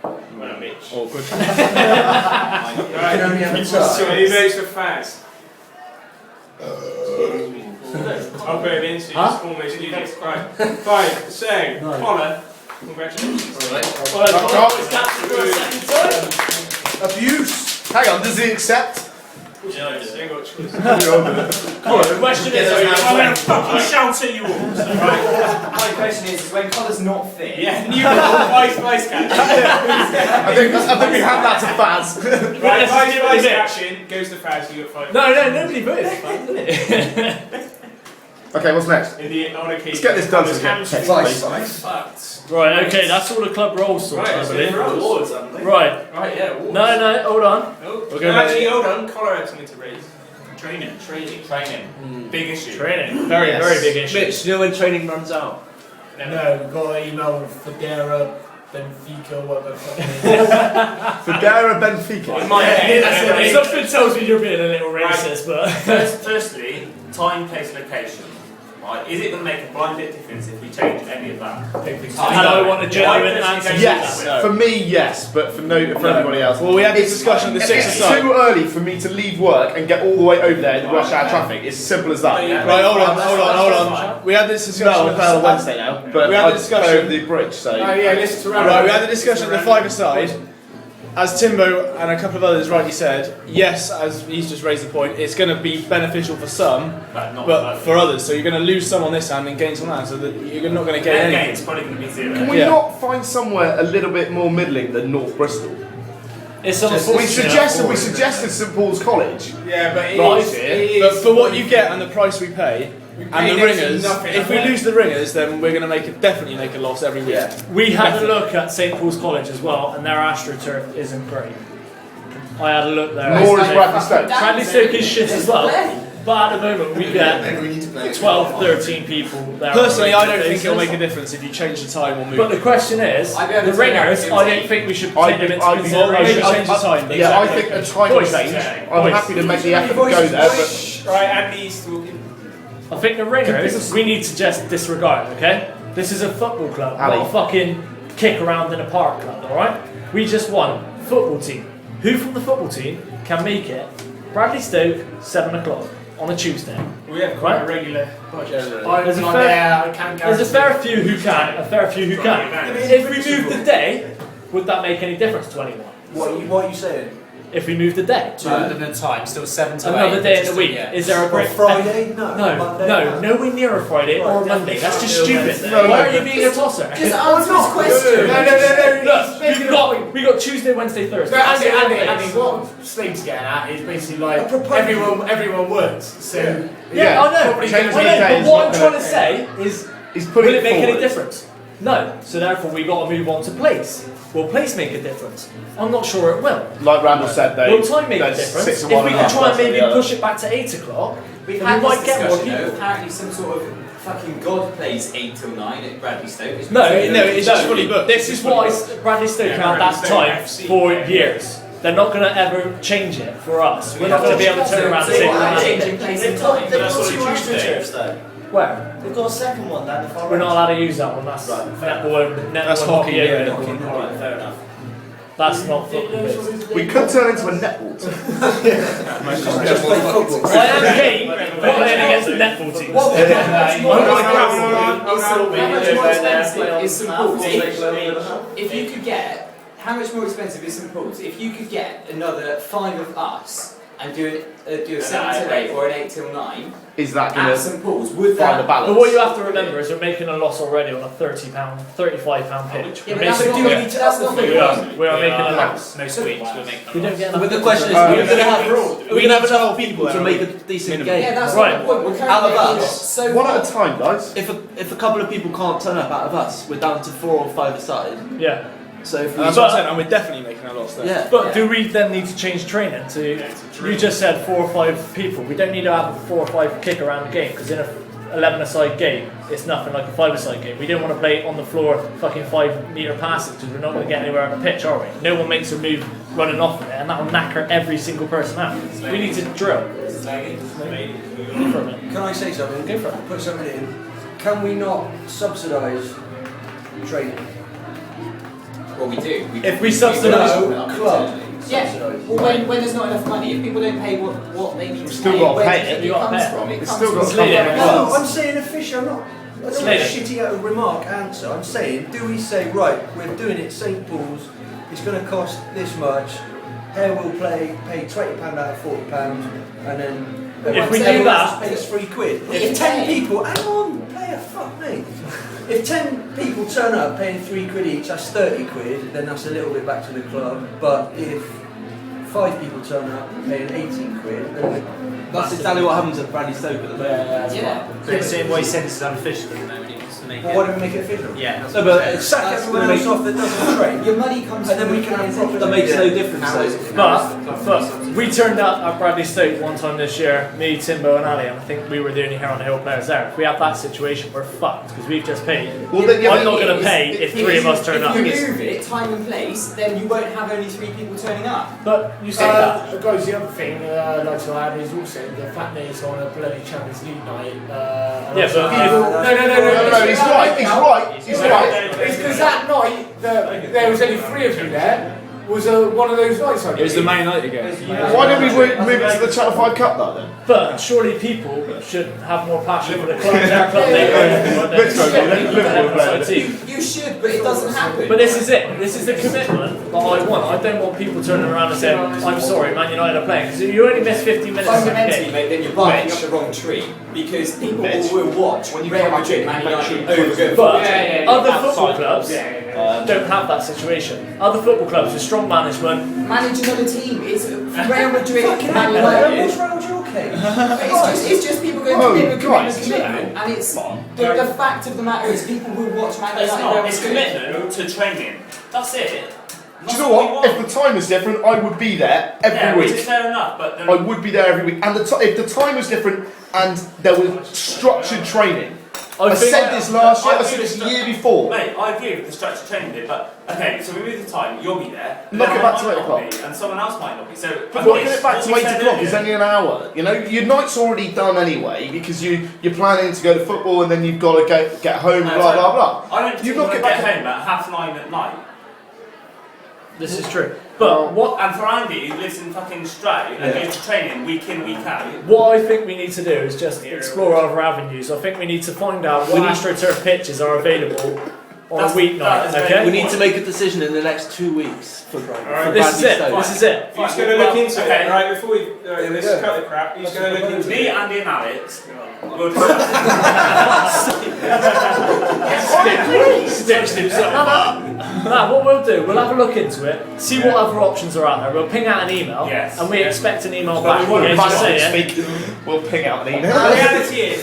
Well, Mitch. Awkward. Right, only have a so who votes for Faz? I'll put him in, so you just almost do this. Right, 5. So, Connor, congratulations. Abuse. Hang on, does he accept? Yeah, you ain't got a choice. The question is, I'm going to fucking shout at you all. My question is when Connor's not fit. Yeah, new vice captain. I think we have that to Faz. Right, vice captain goes to Faz, you got 5. No, nobody voted for Faz, did it? Okay, what's next? In the odd occasion, Let's get this done. Right, okay, that's all the club roles sorted, I believe. Awards, haven't they? Right. Right, yeah. Awards. No, hold on. Actually, hold on. Collar had something to raise. Training. Big issue. Training. Very big issue. Mitch, do you know when training runs out? No, we've got an email with Federa, Benfica, whatever. Federa Benfica. Something tells me you're being a little racist, but... Firstly, time, place, location. Right? Is it going to make a blind bit difference if we change any of that? And I want a genuine answer. Yes, for me, yes, but for everybody else. Well, we had this discussion at the 6 It's aside. too early for me to leave work and get all the way over there in the rush hour traffic. It's simple as that. Right, hold on. We had this discussion. No, we're playing on Wednesday now, but we had I the discussion over the bridge, so. Oh yeah, listen to Right, we had the discussion at the 5 aside. As Timbo and a couple of others rightly said, yes, as he's just raised the point, it's going to be beneficial for some, but for others. So you're going to lose some on this hand and gain some on that, so that you're not going to gain anything. It's probably going to be 0. Can we not find somewhere a little bit more middling than North Bristol? It's we suggested St Paul's College. Yeah, but but for what you get and the price we pay, and the ringers, if we lose the ringers, then we're going to definitely make a loss every week. Yeah. We had a look at St Paul's College as well, and their AstroTurf isn't great. I had a look there. Nor is Bradley Stoke. Bradley Stoke is shit as well. But at the moment, we get 12, 13 people there. Personally, I don't think it'll make a difference if you change the time or move. But the question is, the ringers, I don't think we should take them into consideration. Change the time. Yeah, I think a time change. I'm happy to make the effort to go there, but Right, Andy's talking. I think the ringers, we need to just disregard, okay? This is a football club, not a fucking kick around in a park club, alright? We just want football team. Who from the football team can make it? Bradley Stoke, 7 o'clock on a Tuesday. We have quite a regular budget. There's a fair few who can, a fair few who can. If we move the day, would that make any difference to anyone? What are you saying? If we move the day. Other than time, still 7 to 8. Another day in the week. Is there a break? Friday? No. No, nowhere near a Friday or a Monday. That's just stupid. No, Why are you being a tosser? Just answer his question. No. Look, we got Tuesday, Wednesday, Thursday. Andy, what Sleep's getting at is basically like everyone works. So yeah, I know. But what I'm trying to say is, will it make any difference? No. So therefore, we got to move on to place. Will place make a difference? I'm not sure it will. like Randall said, though, Will time make a difference? If we could try and maybe push it back to 8 o'clock, We've then had we this might get more discussion, people. apparently some sort of fucking god plays 8 till 9 at Bradley Stoke. No, it's just fully booked. This is why Bradley Stoke had that time for years. They're not going to ever change it for us. We're not going to be able to turn around and say, changing place in time. They've got two AstroTurfs though. where? They've got a second one down the far We're not right. allowed to use that one. That's netball. That's hockey. Right, fair enough. That's not football based. we could turn into a netball team. Just play football. I am game for playing against the netball team. If you could get, how much more expensive is St Paul's? If you could get another 5 of us and do a 7 till 8 or an 8 till 9 Is that going at to St Paul's, would find the that? balance? But what you have to remember is we're making a loss already on a £35 pitch. Yeah, but that's the thing. We are making a loss. Most weeks we're making We don't get enough. But the question is, we're going to have enough people to make a decent game. Yeah, that's Right. the point. We're Out of currently us. so One at a time, guys. If a couple of people can't turn up out of us, we're down to 4 or 5 aside. Yeah. So if we That's what I'm saying, and we're definitely making a loss there. yeah. But do we then need to change training to? You just said 4 or 5 people. We don't need to have a 4 or 5 kick around the game because in a 11-a-side game, it's nothing like a 5-a-side game. We don't want to play on the floor fucking 5-metre passes because we're not going to get anywhere on the pitch, are we? No one makes a move running off of it, and that will knacker every single person out. We need to drill. Can I say something? Go for it. Put something in. Can we not subsidise training? Well, we do. If we subsidise, Club. Yeah. Subsidise. Well, when there's not enough money, if people don't pay what they need to still pay, gotta where pay do you it. think You it gotta comes pay it. from? It It's comes still from got Slade something it. No, else. I'm saying official, not. I don't Slade want a it. shitty remark answer. I'm saying, do we say, right, we're doing it St Paul's, it's going to cost this much, Hare will pay £20 out of £40, and then If we do everyone that- just pays £3. If If 10 they- people, hang on, player, fuck me. If 10 people turn up paying £3 each, that's 30 quid, then that's a little bit back to the club. But if 5 people turn up paying 18 quid, then That's exactly what happens at Bradley Stoke at the moment. Yeah. But the same way he said this is unofficial at the moment, he wants to make well, it. why don't we make it official? Yeah. No, but it's, Sack everyone else off that doesn't train. Your money comes And then from we can have players proper- that makes no difference. but we turned up at Bradley Stoke one time this year, me, Timbo, and Ali, and I think we were the only Hair on the Hill players there. If we have that situation, we're fucked because we've just paid. Well, then, yeah, I'm not but- going to pay if 3 of us turn up. If you move it, time and place, then you won't have only 3 people turning up. But you say that. Guys, the other thing I'd like to add is also the fact that it's on a bloody Champions League night. Yeah, but No, he's right, he's right, he's right. It's because that night there was only 3 of you there. Was one of those nights, I It was the Man United game. Why didn't we move it to the Channel 5 Cup though then? But surely people should have more passion for the club. Their club they You should, but it doesn't happen. But this is it. This is the commitment that I want. I don't want people turning around and saying, "I'm sorry, Man United are playing." Because you only miss 15 minutes of the Fundamentally, game. mate, then you're barking up the wrong tree because people will watch Real Madrid, Man United over. But other football clubs don't have that situation. Other football clubs with strong management. Manage another team. It's Real Madrid, Man What's United. wrong with your case? It's just people going Oh, commitment, and it's the fact of the matter is people will watch Man It's United. not. Real It's Madrid. commitment to training. That's it. Do you know what? If the time is different, I would be there every week. Which is fair enough, but I would be there every week. And if the time was different and there was structured training, I said this last year, I said this the year before. Mate, I agree with the structured training bit, but okay, so we move the time, you'll be there. Knock it back to 8 o'clock. And someone else might not be. So Knocking it back to 8 o'clock is only an hour. You know, your night's already done anyway because you're planning to go to football and then you've got to get home, blah, blah, blah. I don't think get home at 9:30 at night. This is true. But and for Andy, who lives in fucking Stray and goes to training week in, week out. What I think we need to do is just explore other avenues. I think we need to find out what AstroTurf pitches are available on a weeknight. Okay. We need to make a decision in the next 2 weeks for This is it. This is it. Who's going to look into it? Right, before we let's cut the crap. Who's going to look into it? Me, Andy, and Alex. We'll Stitched himself up. Nah, what we'll do, we'll have a look into it, see what other options are out there. We'll ping out an email, and we expect an email back. We'll ping out an email. The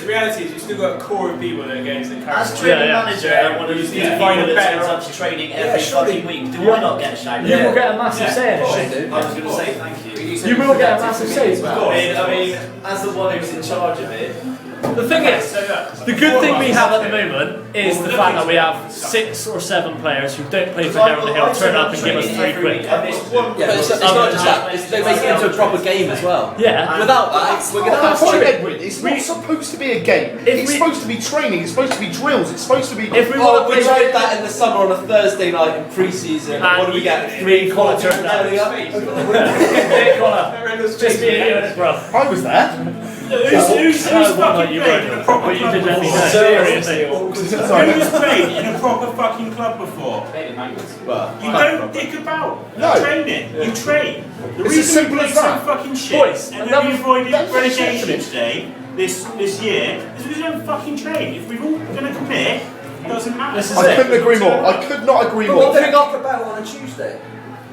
reality is, you've still got a core of people that are going to the current. As training manager, I want to use the find a that better turns up to training every fucking week. Do I not get a shout? You will get a massive say in it. I was going to say thank you. You will get a massive say as well. I mean, as the one who's in charge of it. The thing is, the good thing we have at the moment is the fact that we have 6 or 7 players who don't play for Hare on the Hill turn up and give us 3 quid. Yeah, but it's not just that. They make it into a proper game as well. Yeah. Without that, we're going to have to. Edwin, it's not supposed to be a game. It's supposed to be training. It's supposed to be drills. It's supposed to be. If we want to play that in the summer on a Thursday night in pre-season, what do we get? 3 Connor turned up. Hey Connor, just me and you and bro. I was there. Who's fucking played in a proper club before? Seriously. Who's played in a proper fucking club before? You don't dick about. No. Training. You train. The It's as reason simple we as play so that. fucking shit Boys, and then another- we avoided that's relegation shit. today, this year, is we don't fucking train. If we're all going to commit, it doesn't matter. This is I it. couldn't agree more. I could not agree But more. we don't talk about on a Tuesday.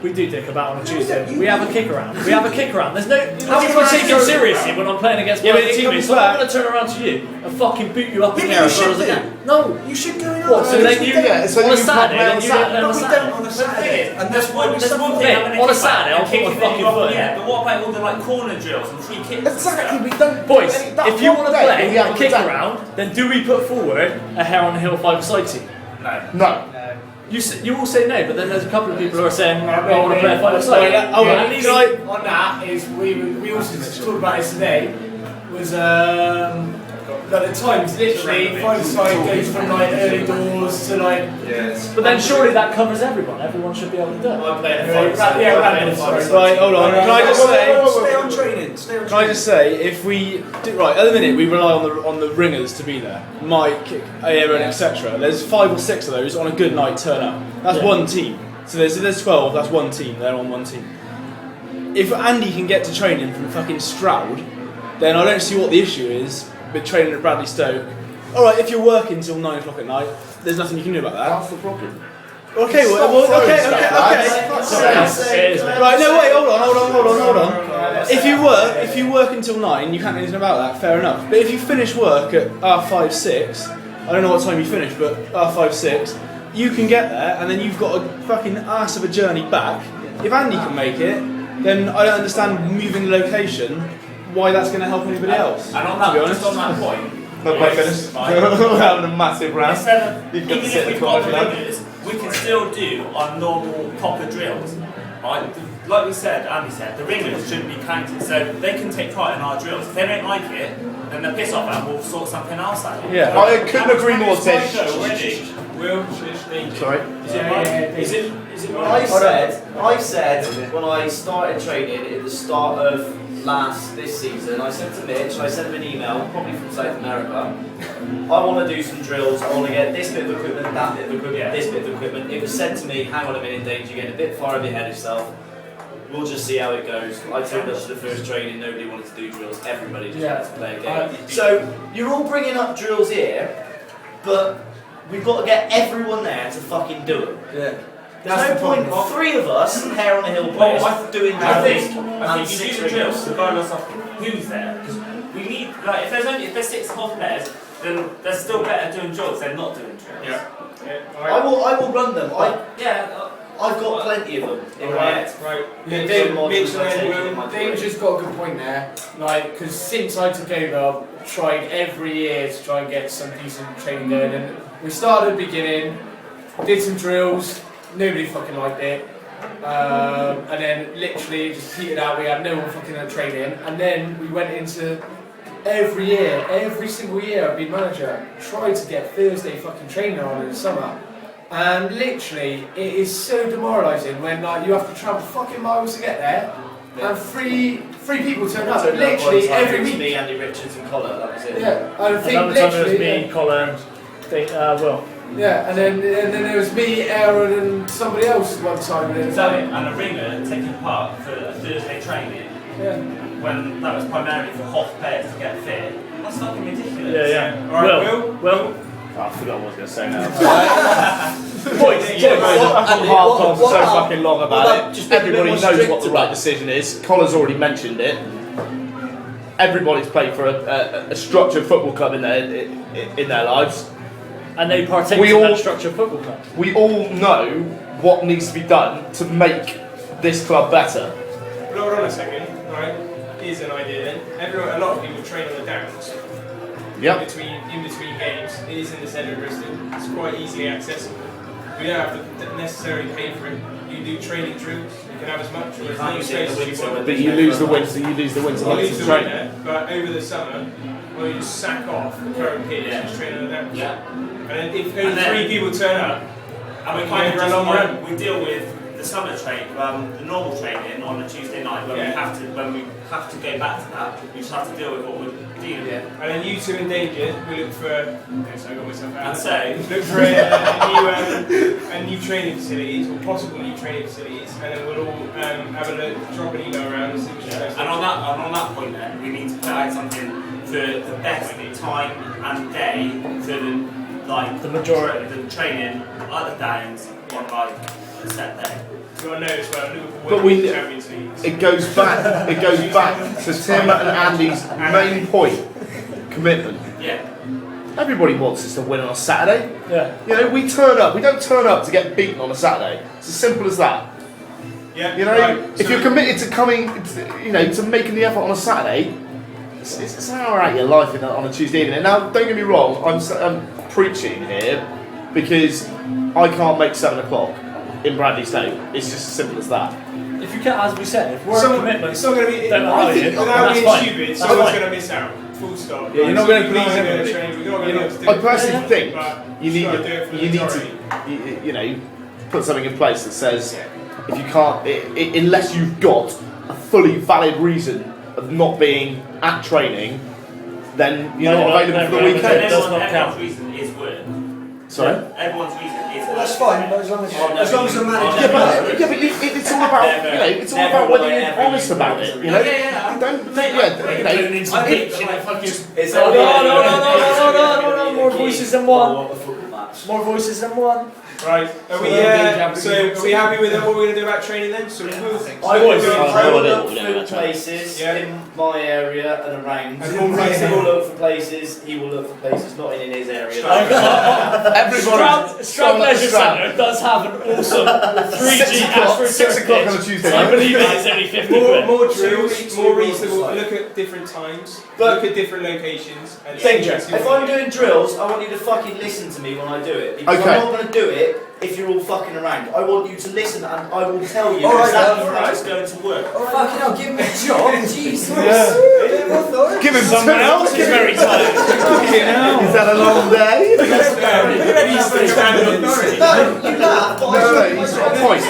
We do dick about on a Tuesday. We have a kick around. We have a kick around. There's no. How can I take you seriously when I'm playing against my teammates? So I'm going to turn around to you and fucking boot you up in the air as hard as I can. No. You should go in What? So then you so on a then you Saturday, play then on you Saturday. on a Saturday. on a Saturday. And There's one thing Mate, on a Saturday, I'll put my fucking foot in. Yeah, but what about all the corner drills and free kicks? Exactly. We don't. Boys, that if you want to one day, play we have a a kick day. around, then do we put forward a Hare on the Hill 5-a-side team? No. You all say no, but then there's a couple of people who are saying, I want to play a 5-a-side. On that is we also talked about this today. Was that the times literally 5-a-side goes from like early doors to like. Yes. But then surely that covers everyone. Everyone should be able to do it. I play a Right, hold on. Can I just say? Stay on training. Stay on Can I just say, if we do, right at the minute we rely on the ringers to be there, Mike, Aaron, etc. There's 5 or 6 of those on a good night turn up. That's one team. So there's 12. That's one team. They're on one team. If Andy can get to training from fucking Stroud, then I don't see what the issue is with training at Bradley Stoke. All right, if you're working till 9 o'clock at night, there's nothing you can do about that. That's the problem. Okay, okay. Right, no, wait, hold on. If you work until 9, you can't do anything about that. Fair enough. But if you finish work at 5-6, I don't know what time you finish, but 5-6, you can get there, and then you've got a fucking ass of a journey back. If Andy can make it, then I don't understand moving the location. Why that's going to help anybody else? And on to be that, honest. just on that point, Not quite finished. We're having a massive rant. even if we've got the ringers, we can still do our normal proper drills. Right? Like we said, Andy said, the ringers shouldn't be counted, so they can take part in our drills. If they don't like it, then they'll piss off and we'll sort something else out. Yeah. I couldn't agree more, Ted. Will, Sorry. is it I said when I started training at the start of this season, I said to Mitch, I sent him an email, probably from South America, I want to do some drills, I want to get this bit of equipment, that bit of equipment, this bit of equipment. It was said to me, hang on a minute Dave, you're getting a bit far ahead of yourself. We'll just see how it goes. I turned up to the first training, nobody wanted to do drills, everybody just wanted to play a game. So you're all bringing up drills here, but we've got to get everyone there to fucking do it. Yeah. There's no point, 3 of us, Hare on the Hill players, doing I drills think and you 6 do the ringers. drills regardless of who's there. Because we need, like, if there's 6 HOTH players, then they're still better doing drills than not doing drills. I will run them. I I've got plenty of them in my head. Right. Yeah, Dave, modules Mitch I take and in my Dave brain. just got a good point there. Like, because since I took over, I've tried every year to try and get some decent training going. And we started at the beginning, did some drills, nobody fucking liked it. And then literally it just petered out, we had no one fucking at training. And then we went into every year, every single year I've been manager, tried to get Thursday fucking training on in the summer. And literally, it is so demoralising when like you have to travel fucking miles to get there, and three people turn up. Literally every week. Me, Andy Richards, and Colin. That was it. Yeah, I think Another time it was literally. me, Colin, Will. Yeah, and then there was me, Aaron, and somebody else one time. Exactly, and a ringer taking part for a Thursday training. Yeah. When that was primarily for HOTH players to get fit. That's fucking ridiculous. Yeah. All right, Will. Oh, I forgot what I was going to say now. Points. I've harped on so what fucking long about it. just make it a bit Everybody more knows strict what the right decision is. Colin's already mentioned it. Everybody's played for a structured football club in their lives. And they partake We in all- that structured football club. We all know what needs to be done to make this club better. But hold on a second, right? Here's an idea then. A lot of people train on the downs. Yep. In between games. It is in the centre of Bristol. It's quite easily accessible. We don't have to necessarily pay for it. You do training drills. You can have as much or as little space as you want. But you lose the winter. You lose the winter You lose months the of training. winter, but over the summer, well, you just sack off the current pitch and just train on the downs. Yeah. And then if And only then- 3 people turn up, And we Go kind of for a just long run. we deal with the summer train, the normal training on a Tuesday night when we have to go back to that. We just have to deal with what we're dealing with. and then you two in danger, we look for. Okay, so I got myself out. And so Look for a new training facilities, or possible new training facilities, and then we'll all have a look, drop an email around and see what you guys And on that point then, we need to put out something for the best time and day for the majority of the training at the Downs on like a set day. You got to know as well, Liverpool But win we- the Champions League. It goes back. It goes back to Tim and Andy's main point: commitment. Yeah. Everybody wants us to win on a Saturday. Yeah. You know, we turn up. We don't turn up to get beaten on a Saturday. It's as simple as that. Yeah, You know, right, if so you're committed to coming, to making the effort on a Saturday, it's an hour out of your life on a Tuesday evening. Now, don't get me wrong. I'm preaching here because I can't make 7 o'clock in Bradley Stoke. It's just as simple as that. If you can't, as we said, if we're Someone- commitment, it's not going to be. don't allow you, Without that's being fine. stupid, That's someone's fine. going to miss out. Full stop. Yeah, you're not going to So please we're not everybody. gonna train, we're not going to be able to do I it. personally think But you just gotta do it for the need majority. to, you know, put something in place that says if you can't, unless you've got a fully valid reason of not being at training, then you're not available for the no, weekend. does not count. Everyone's reason is work. Sorry. Everyone's reason is Well, work. that's fine, but as long as the manager. Yeah, but it's all about it's all about whether you're honest about it. You know, Yeah. don't Don't you know. It's No, more voices than one. More voices than one. Right, are we happy with what we're going to do about training then? So I was. I will look for places Yeah. in my area and around. And all Reece right. will look for places, he will look for places not in his area. Stroud Leisure Centre does have an awesome 3G Astro 6 o'clock on a Tuesday I night. believe it is only 50 quid. More drills, more reasonable. Look at different times, look at different locations. And Danger. If I'm doing drills, I want you to fucking listen to me when I do it. Because Okay. I'm not going to do it if you're all fucking around. I want you to listen and I will tell you Alright, exactly alright. how it's going to work. Fucking hell, give me a job, Jesus. Give him Someone else is very tired. Is that a long day? You laugh, but he's got a point.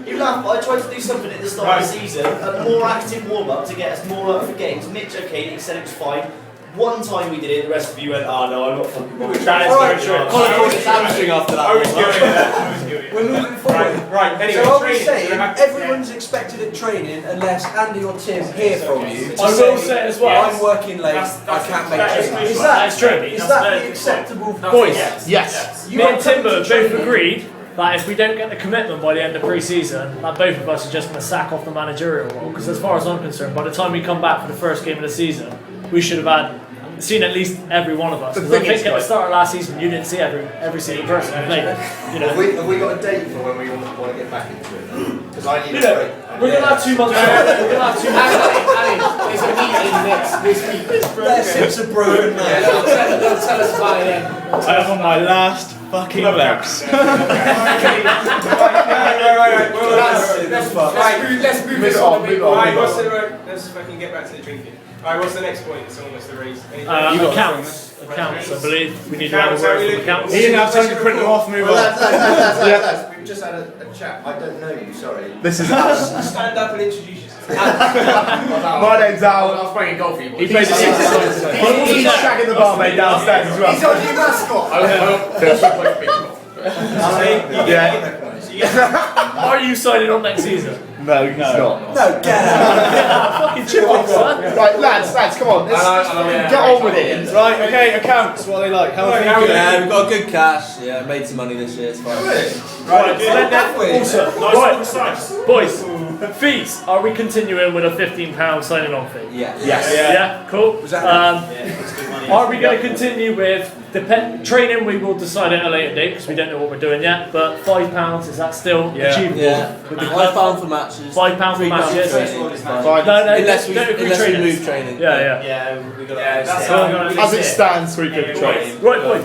You laugh, but I tried to do something at the start of the season, a more active warm-up to get us more up for games. Mitch, okay, he said it was fine. One time we did it, the rest of you went, oh no, I'm not fucking bothered. That is very true. Colin called his hamstring after that. I was doing it. We're moving forward. Right, anyway, So are we training, saying so have- everyone's expected at training unless Andy or Tim hear from you? to I will say as well. I'm working late, I can't make that is training. true. That's true. Is that the acceptable? Boys, Yes. me and Timber both agreed that if we don't get the commitment by the end of pre-season, that both of us are just going to sack off the managerial role. Because as far as I'm concerned, by the time we come back for the first game of the season, we should have had seen at least every one of us. The 'Cause I thing think is, at the guys- start of last season, you didn't see every single person who played. You know. Have we got a date for when we want to get back into it? Because I need You a know, break. we're gonna have 2 months. We're gonna have 2 months. There's a meeting this week. Their ships are broken now. Yeah, they'll tell us about it then. I am on my last fucking legs. Let's move this on, on. move on, Right, move on. let's fucking get back to the drinking. Alright, what's the next point? It's almost the race. Accounts, I believe. We need to have a word for accounts. He didn't have time to print them off, move Well, on. lads, we've just had a chat. I don't know you, sorry. This is Stand up and introduce yourself. my name's Al. I was playing golf for you. He plays the He's shagging the barmaid downstairs as well. He's our new mascot. Are you signing on next season? No, he's not. No, get out. Fucking chill off, son. Right, lads, come on. Let's get on with it. Right, okay, accounts, what are they like? How are they? Yeah, we've got good cash. Yeah, made some money this year. It's fine. Right, also, right, boys, fees. Are we continuing with a £15 signing on fee? Yeah. Yes. Yeah, cool. Are we going to continue with training? We will decide at a later date because we don't know what we're doing yet. But £5, is that still achievable? Yeah. With the £5 for matches. £5 for matches. Fine. No, Unless we training. move training. Yeah. Yeah, we got that's As it stands, 3 good training. Right, boys.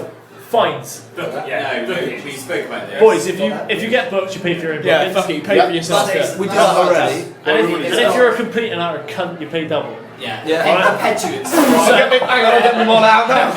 Fines. Yeah, no, we spoke about this. Boys, if you get booked, you pay for your own Yeah, bookings. fuck it, you pay for yourself. We do that already. And if you're a complete and utter cunt, you pay double. Yeah. Yeah. Impetuous. Hang on, I'll get them all out now.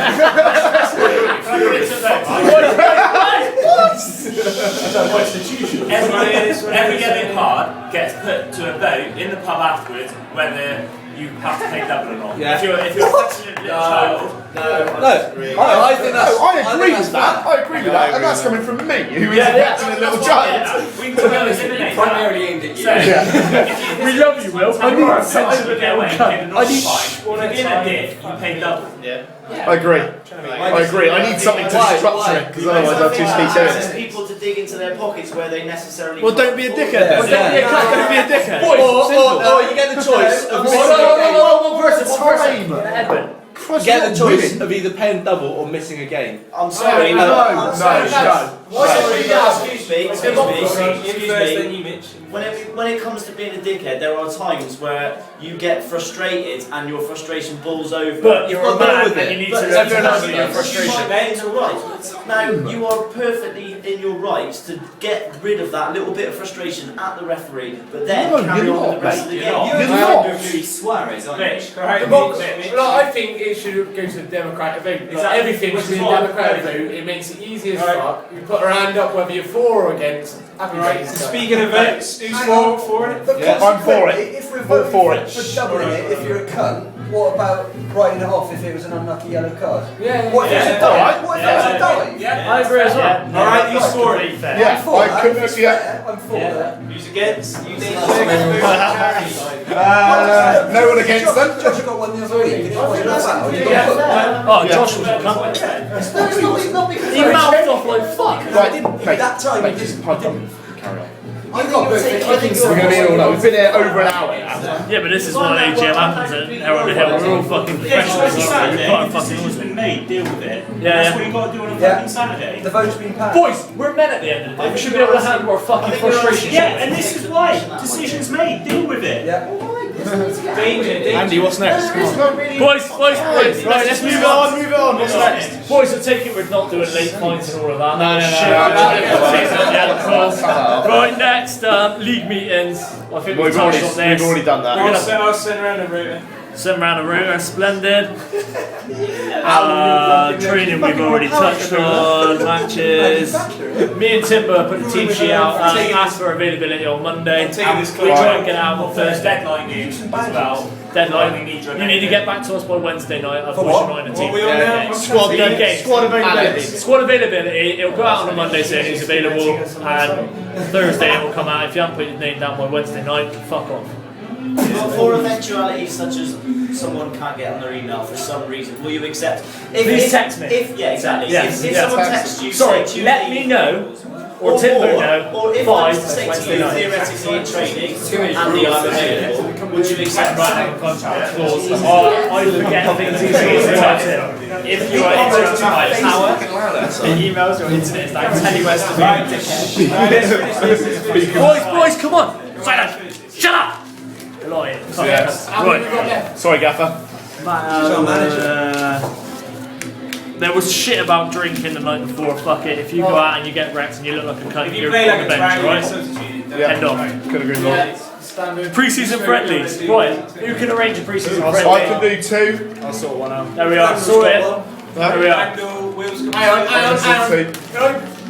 Every yellow card gets put to a vote in the pub afterwards whether you have to pay double or not. Yeah. If you're affectionate little child, I think that's. I agree with that. I agree with that. And that's coming from me, who is a little child. we can go eliminate Primarily aimed at you. We love you, Will. I need sensible little cunt. I need. Well, in a diff, you pay double. I agree. I agree. I need something to structure it because otherwise I'll just keep doing it. People to dig into their pockets where they necessarily. Well, don't be a dickhead then. Don't be a dickhead. Or you get the choice of One person. Edwin. You get the choice of either paying double or missing a game. I'm sorry. No. Excuse me. Then you, Mitch. When it comes to being a dickhead, there are times where you get frustrated and your frustration boils over. But you're a man with and it. you need But to that's recognize your your frustration. It's alright. Now, you are perfectly in your rights to get rid of that little bit of frustration at the referee, but then No, carry you're on with not, the rest of the mate. game. You're not. Luis Suarez, aren't you? Mitch, Right, Well, I think it should go to the democratic vote. Like, Exactly. everything should be a democratic vote. It makes it easy as fuck. You put our hand up whether you're for or against. Happy days. Speaking of votes, who's for it? I'm for it. If we're All voting for it. for doubling it, if you're a cunt, what about writing it off if it was an unlucky yellow card? Yeah. What if it was a dive? What if it was a dive? I agree as well. Alright, who's for it? Yeah, I'm for I that. couldn't. If it's Yeah. fair, I'm for that. Who's against? You need No one against them. Josh got one the other week. And it wasn't a foul. You got put. Oh, Josh was a cunt. It's not because He mouthed off like fuck. Right, mate. that time, Mate, you just just- pipe on. Carry on. I've got both. I think We're going to be here all night. We've been here over an hour now. Yeah, but this is what AGM happens at Hell on the Hill. We're all fucking professionals. We've got a fucking decision's been made, deal with it. Yeah, That's yeah. what you got to do on a Yeah. fucking Saturday. the vote's been passed. Boys, we're men at the end of the day. We should be able to handle our fucking frustration. Yeah, and this is why. Decisions made, deal with it. Yeah. Andy, what's next? Come on. Boys, right, let's Move on. What's next? Boys, I take it we're not doing late fines and all of that. No. Shit. Right, next, league meetings. I think we've We've touched on this. already done that. I'll send around a router. Send round a router, splendid. Training we've already touched on, matches. Me and Timber put the team sheet out, asked for availability on Monday. We try and get it out on Thursday. Deadline news as well. Deadline. You need to get back to us by Wednesday night. Unfortunately, on the team. What we on now? Squad games. Squad availability. Squad availability. It'll go out on a Monday saying who's available, and Thursday it will come out. If you haven't put your name down by Wednesday night, fuck off. For eventualities such as someone can't get on their email for some reason, will you accept? Please text me. Yeah, exactly. Yes, If yes. someone texts you, Sorry, say let Tuesday- me know, or Tim won't know. Or if I Five was to say to Wednesday you, night. theoretically in training, Andy, I'm available, would you accept that? I forget things easily as well, Tim. If you are interrupted by a tower, emails or internet, it's like tell you where to be. Boys, come on! Silence! Shut up! Right. Sorry, Gaffer. There was shit about drinking the night before. Fuck it. If you go out and you get wrecked and you look like a cunt, If you you're play on like the a bench, drown, right? substitute. End off. Could agree more. Pre-season friendlies. Right. Who can arrange a pre-season I friendly? can do 2. I'll sort one out. There we are. Sort it. There we are. Randall, Will's got Hang on. Two. Can I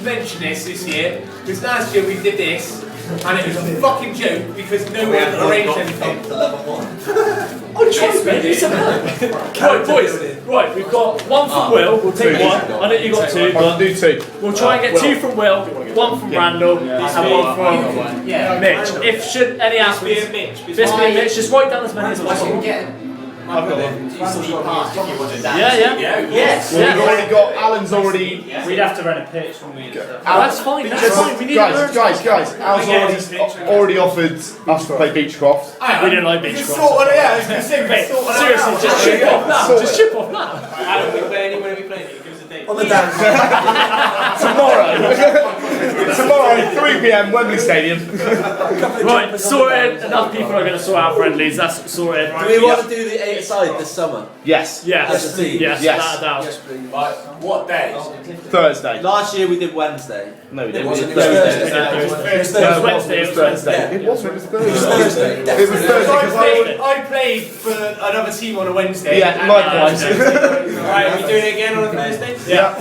mention this year? Because last year we did this, and it was a fucking joke because no one arranged anything. Right, boys. Right, we've got one from Will. We'll take one. I know you got 2. I can do 2. We'll try and get 2 from Will, 1 from Randall, and 1 from Mitch. If should any happen, Mitch, just write down as many as possible. I've got one. Yeah. Yes. We've already got. Alan's already. We'd have to run a pitch when we. That's fine. That's fine. We need guys. Alan's already offered us to play Beechcroft. We don't like Beechcroft. Seriously, just chip off now. Just chip off now. Alan, we play anywhere we play. Give us a date. On the dance. Tomorrow, 3 PM, Wembley Stadium. Right, sorted. Enough people are going to sort out friendlies. That's sorted. Do we want to do the 8-a-side this summer? Yes. Yes, please. yes, Yes. without a doubt. Yes, please. What day? Thursday. Last year we did Wednesday. No, we It didn't. wasn't. It We was did Thursday. It was Wednesday. It was Wednesday. It wasn't. It was It was Thursday. Thursday. It was Thursday because I played for another team on a Wednesday. Yeah, likewise. Right, are we doing it again on a Thursday? Yeah.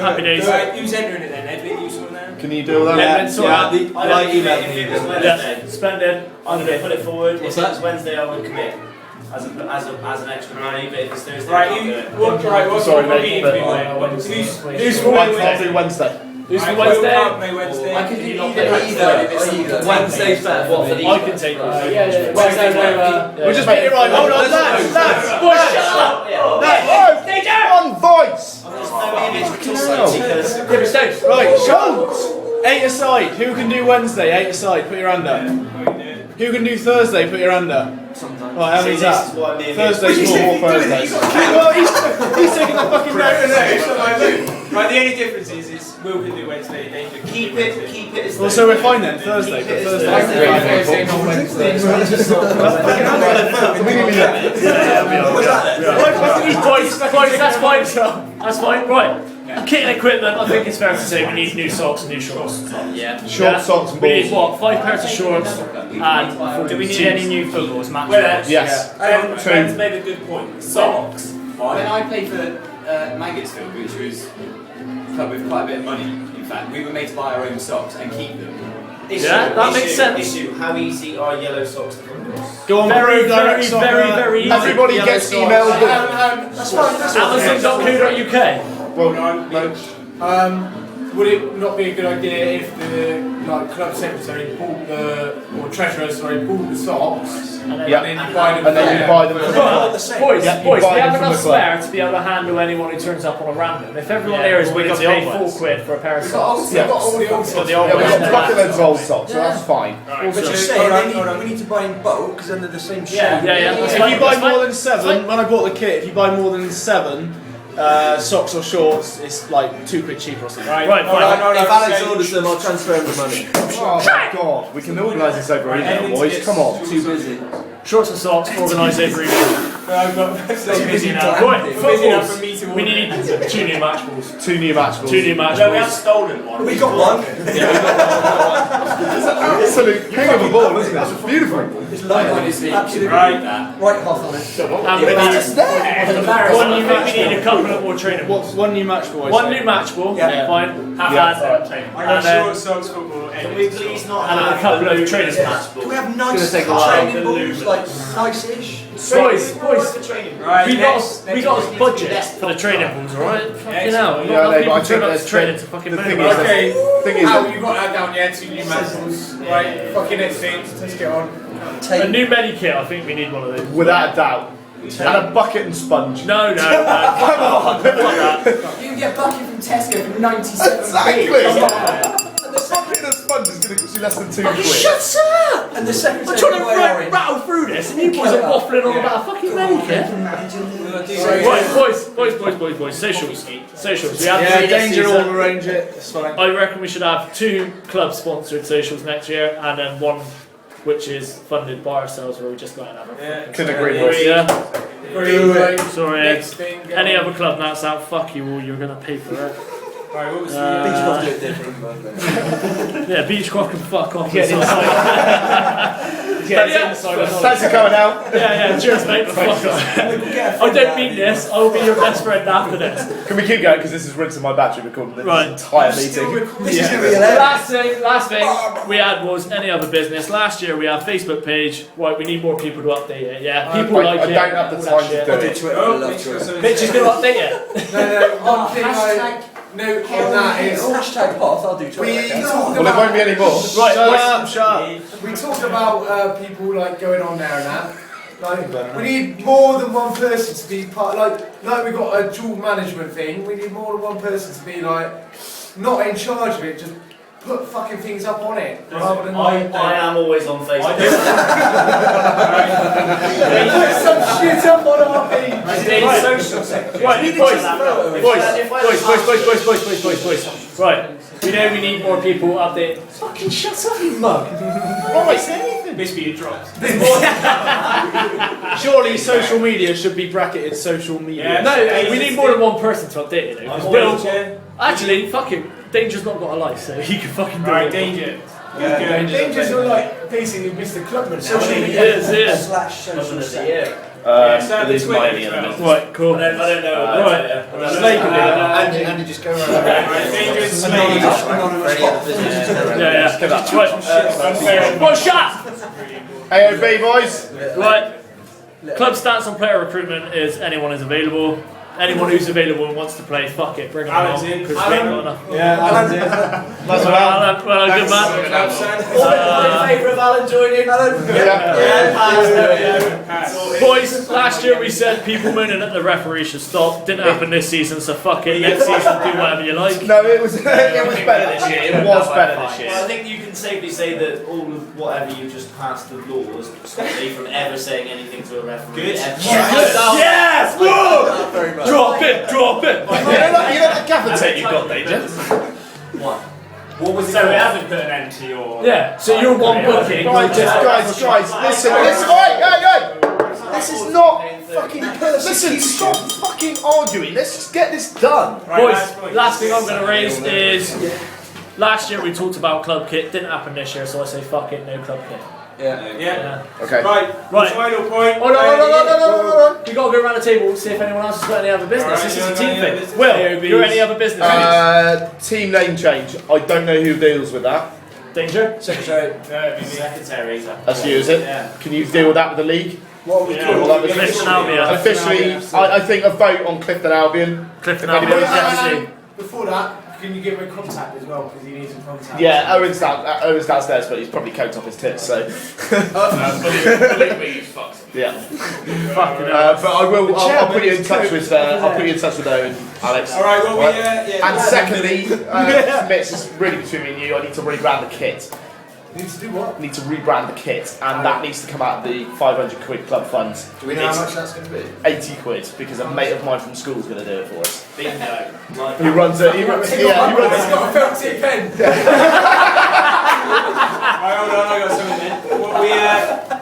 Happy days. Right, who's entering it then? Edwin, you saw now? Can you do that? I emailed Yeah, splendid. I'm going to put it forward. What's If that? it's Wednesday, I would commit as an extra money, but if it's Thursday, Right, I can't do it. what's Sorry, what mate, meeting but- Who's for I can't Wednesday? do Wednesday. Who's for Right, Wednesday? Will can't play Wednesday. I can do Can you not either. play Wednesday's better. What, for the I can take Wednesday. We'll just make it right. Hold on, lads. Boys, shut up! Stay down. On voice. Right, Schultz. 8-a-side. Who can do Wednesday? 8-a-side. Put your hand up. Who can do Thursday? Put your hand up. Right, how many's that? Thursday's more Thursdays. Well, he's taking the fucking note. Right, the only difference is Will can do Wednesday, Dave can Keep it as Well, so we're fine then. Thursday. But Thursday. Boys, that's fine. That's fine. Right. Kit and equipment, I think it's fair to say we need new socks and new shorts. Yeah. Short socks and We need balls. what? 5 pairs of shorts and Do we need any new footballs? Match Yes. Ben's made a good point. Socks. When I played for Maggotsfield, which was a club with quite a bit of money, in fact, we were made to buy our own socks and keep them. Yeah, that makes sense. How easy are yellow socks to come across? Go on, Very, Pro Direct very, Soccer. very easy. Everybody gets emailed. That's fine. That's Amazon.co.uk. Would it not be a good idea if the club secretary bought or treasurer bought the socks and then you buy them? And then you buy them from the club. Boys, Yeah, you we buy them have from enough the club. spare to be able to handle anyone who turns up on a random. If everyone there is willing to pay £4 for a pair of socks. We've got all the old socks. Yeah, we've got Buckethead's old socks, so that's fine. But just saying, we need to buy in bulk because then they're the same shape. Yeah. If you buy more than 7, when I bought the kit, if you buy more than 7 socks or shorts, it's like £2 cheaper or something. Right, If Alex orders them, I'll transfer him the money. Oh my god, we can organise this over email, boys. Come on. Too busy. Shorts and socks, organised every week. I've got So busy now. Right, footballs. We need 2 new match balls. 2 new match balls. 2 new match No, we have balls. stolen one. We got one. Absolute king of a ball, isn't it? It's beautiful. It's lovely. Absolutely. Right. Right HOTH on it. And we need one new match. We need a couple of more training balls. One new match ball. One new match ball. Yeah. Fine. I got short socks, football, Can we please not And have a couple of training match Do balls? we have nice take a while. training balls, like nice-ish? Boys, Right, we next got a week budget needs to be for the training balls, alright? Fucking Next hell. week. Not Yeah, enough no, but I people think turn up there's to training to fucking the thing motivate. is- Okay, Thing is Al, that- you got that down, yeah? 2 new match balls. Right, fucking next thing. Let's get on. A new medikit, I think we need one of those. Without a doubt. And a bucket and sponge. No. Come on. You can get bucket from from Tesco for 97p. Exactly. Come on. The fucking sponge is going to cost you less than £2. Shut up! And the secretary. I'm trying to rattle through this, and you boys are waffling on about fucking naked. Right, boys. Socials. We have three this Danger season. will arrange it. It's fine. I reckon we should have 2 club-sponsored socials next year, and then 1 which is funded by ourselves, where we just go out and have a fucking Couldn't agree more. Yeah. Sorry. Next thing, Any other club that's out, fuck you all, you're going to pay for it. Right, what was Beachcroft do it different, but Yeah, Beachcroft can fuck off. Yeah, Thanks for coming out. Yeah, cheers mate, fuck off. I don't mean this, I will be your best friend after this. Can we keep going? Because this is rinsing my battery recording this Right. entire meeting. this is going to be The hilarious. last thing we had was any other business. Last year we had a Facebook page. Right, we need more people to update it. Yeah, people like I it. don't have the all that time to shit. do I do it. Twitter, I love Twitter. Bitch is going to update it. No, one thing I note on that is Hashtag HOTH, I'll do Twitter. we accounts. talked Well, it won't be about anymore. Right, Shut up. we talked about people like going on there and that. Like, we need more than one person to be part. Like we got a dual management thing. We need more than one person to be like not in charge of it. Just put fucking things up on it rather than like. I am always on Facebook. Put some shit up on our page. Right. Social secretary. Right, boys. Right, we know we need more people update. Fucking shut up, you mug. Right, say anything. This be your drops. Surely social media should be bracketed social media. No, we need more than one person to update it. Though, 'cause Will, actually, fuck him. Danger's not got a life, so he can fucking do Right, it. Danger. Danger's are like basically Mr. Clubman now. Social It media is, it is. / social sector. Yeah. Start These the might Twitter be as in a well. minute. Right, cool. I don't know. Right. Snake will do that. Andy, just go around. Right, Danger is Anonymous For any other business. Yeah. Right. One shot! AOB, boys. Right. Club stats on player recruitment is anyone is available. Anyone who's available and wants to play, fuck it, bring them Alan's on. in. Because we ain't got enough. Yeah, Alan's in. Well, good man. All in favour of Alan joining? Boys, last year we said people moaning at the referee should stop. Didn't happen this season, so fuck it. Next season, do whatever you like. No, it was better this year. It was better this Well, I year. think you can safely say that all of whatever you just passed the laws stopped me from ever saying anything to a referee. Good. Ever. Yes! Whoa! Very much. Drop it! You know that gaffer tape you got, Danger? What was so it hasn't put an end to your. Yeah, so you're one booking. Guys, listen, oi! This is not fucking Listen, stop fucking arguing. Let's just get this done. Boys, last thing I'm going to raise is last year we talked about club kit. Didn't happen this year, so I say fuck it, no club kit. Yeah. Okay. Right. Final point. Oh, no. We got to go around the table and see if anyone else has got any other business. Alright, This is a no, team no, thing. this is Will, AOBs. you're any other business? Team name change. I don't know who deals with that. Danger? Secretary. Secretary. That's you, is it? Yeah. Can you deal with that with the league? What are we Yeah. calling Well, that was Clifton Albion. Officially, I think a vote on Clifton Albion. Clifton If Albion. anybody's Deputy. Before that, can you give him a contact as well because he needs a contact? Yeah, Owen's downstairs, but he's probably coked off his tits, so. Yeah. Fucking hell. But I will. I'll put you in touch with. I'll put you in touch with Owen, Alex. All right. Well, And secondly, Mitch, is really between me and you. I need to rebrand the kit. Need to do what? I need to rebrand the kit, and that needs to come out of the 500 quid club funds. Do we know how much that's going to be? 80 quid, because a mate of mine from school is going to do it for us. Bingo. He runs it. He runs He's got a felty pen. Hold on, I got something then.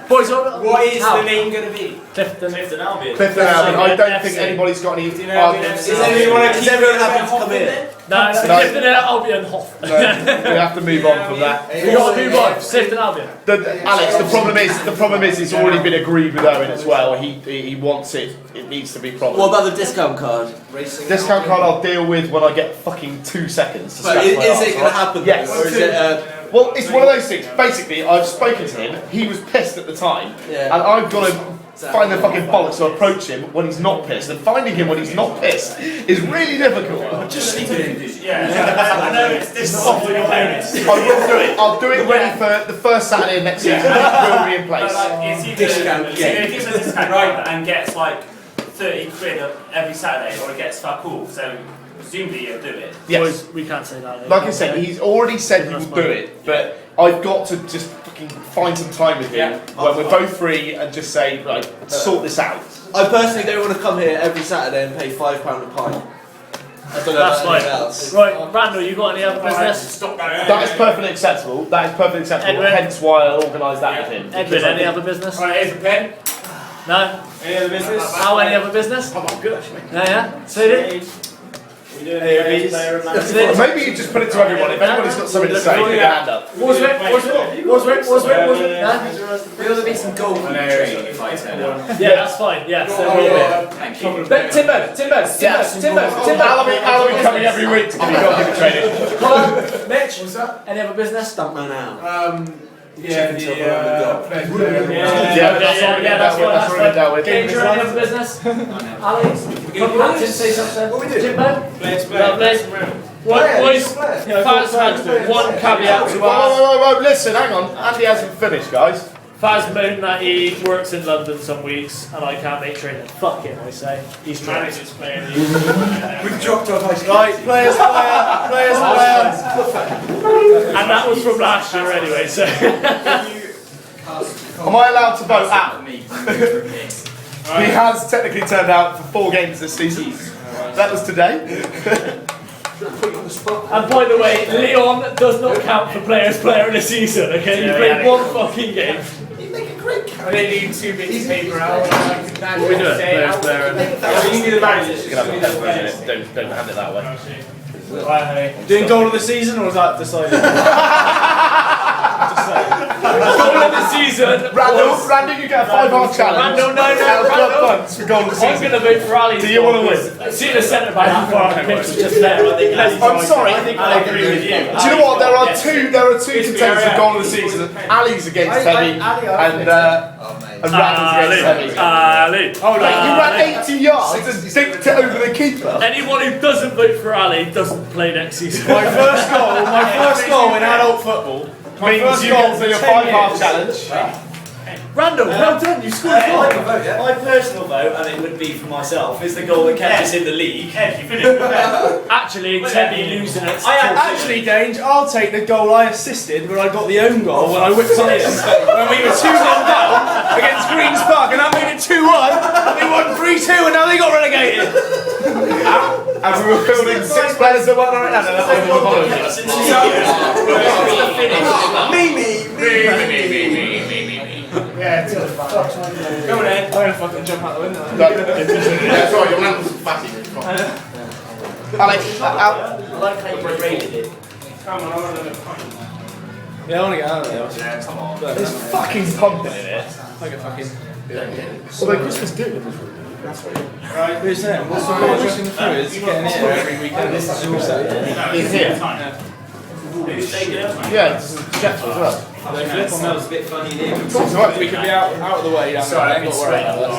Boys, What is the name going to be? Clifton. Albion. Clifton Albion. I don't FC. think anybody's got any You know, arguments. is everyone Is everyone happy to come in? No, it's Clifton Albion Hoth. We have to move on from that. We got to move on. Clifton Albion. Alex, the problem is, it's already been agreed with Owen as well. He wants it. It needs to be proper. What about the discount card? Discount card I'll deal with when I get fucking 2 seconds. To But scratch is my it arse, going to right? happen? Yes. Or is it? Well, it's one of those things. Basically, I've spoken to him. He was pissed at the time, and I've got to find the fucking bollocks to approach him when he's not pissed. And finding him when he's not pissed is really difficult. Just sleep in. Yeah, I know it's this off your bonus. I will do it. I'll do it ready for the first Saturday of next season. It will be in place. But like, it's either Discount, if he gives a discount and gets like 30 quid every Saturday, or it gets fuck all. So presumably you'll do it. Yes. We can't say that. Like I said, he's already said he will do it, but I've got to just fucking find some time with him when we're both free and just say, right, sort this out. I personally don't want to come here every Saturday and pay £5 a pint. I don't know That's about fine. anything else. Right, Randall, you got any other business? Stop that. That is perfectly acceptable. That is perfectly acceptable. Edwin. Hence why I organised that with him. Edwin, Because I any think- other business? Right, here's a pen. No? Any other business? Al, any other business? I'm good actually. No, yeah? Suited? We doing player and manager? Suited? Maybe you just put it to everyone. If anybody's got something to say, put your hand up. Was it? No? Will there be some golf on the train if I turn up? Yeah, that's fine. Yeah, so we'll Thank you. Timbo. I'll be coming every week to give you goalkeeper training. Colin, Mitch, what's that? Any other business? Stuntman out. Yeah, the players. Yeah, that's already dealt with. Danger, any other business? Alex? Captain, say something. What we do? Timbo? Players. Lovely. Boys, Faz had one caveat to ask. Whoa, listen, hang on. Andy hasn't finished, guys. Faz moaned that he works in London some weeks and I can't make training. Fuck him, I say. He's Managers playing. We've dropped off ice cream. Right, players. And that was from last year anyway, so. Am I allowed to vote out? He has technically turned out for 4 games this season. That was today. And by the way, Leon does not count for player of the season, okay? You played one fucking game. I they need 2 bits of paper out. We do it, player. You need the managers. You can have a pen version of it. Don't hand it that way. Doing goal of the season, or is that decided? Goal of the season. Randall, you get a 5-half challenge. Randall, no, Randall. For goal of the I'm season. going to vote for Ali. Do you want to win? See the centre back that far on the pitch was just there. I think I'm sorry. I agree with you. Do you know what? There are two contenders for goal of the season. Ali's against Teddy, and Randall's against Teddy. Ali. Oh, you ran 80 yards and dinked it over the keeper. Anyone who doesn't vote for Ali doesn't play next season. My first goal in adult football. Means you get to your 5-half challenge. Randall, well done, you scored a goal. My personal vote, and it would be for myself, is the goal that kept us in the league. You finished with that. Actually, Teddy losing it. Actually, Dange, I'll take the goal I assisted when I got the own goal when I whipped on in. When we were 2-0 down against Greens Park, and that made it 2-1. They won 3-2, and now they got relegated. And we were fielding 6 players that weren't right now. Yeah, it's good. Go on, Ed. I'm gonna fucking jump out the window. Yeah, sorry, your man was fatty. Alex, out. I like how you rated it. Come on, I want another pint. Yeah, I want to get out of there. Yeah, come on. There's fucking pumping in it. Like a fucking. Although Christmas dinner was really good. Right, who's there? What's the rushing through is getting here every weekend. This is all Saturday. He's here. Yeah, it's Jeff as well. The flip smells a bit funny there. We could be out of the way down there. I'm not worried about that.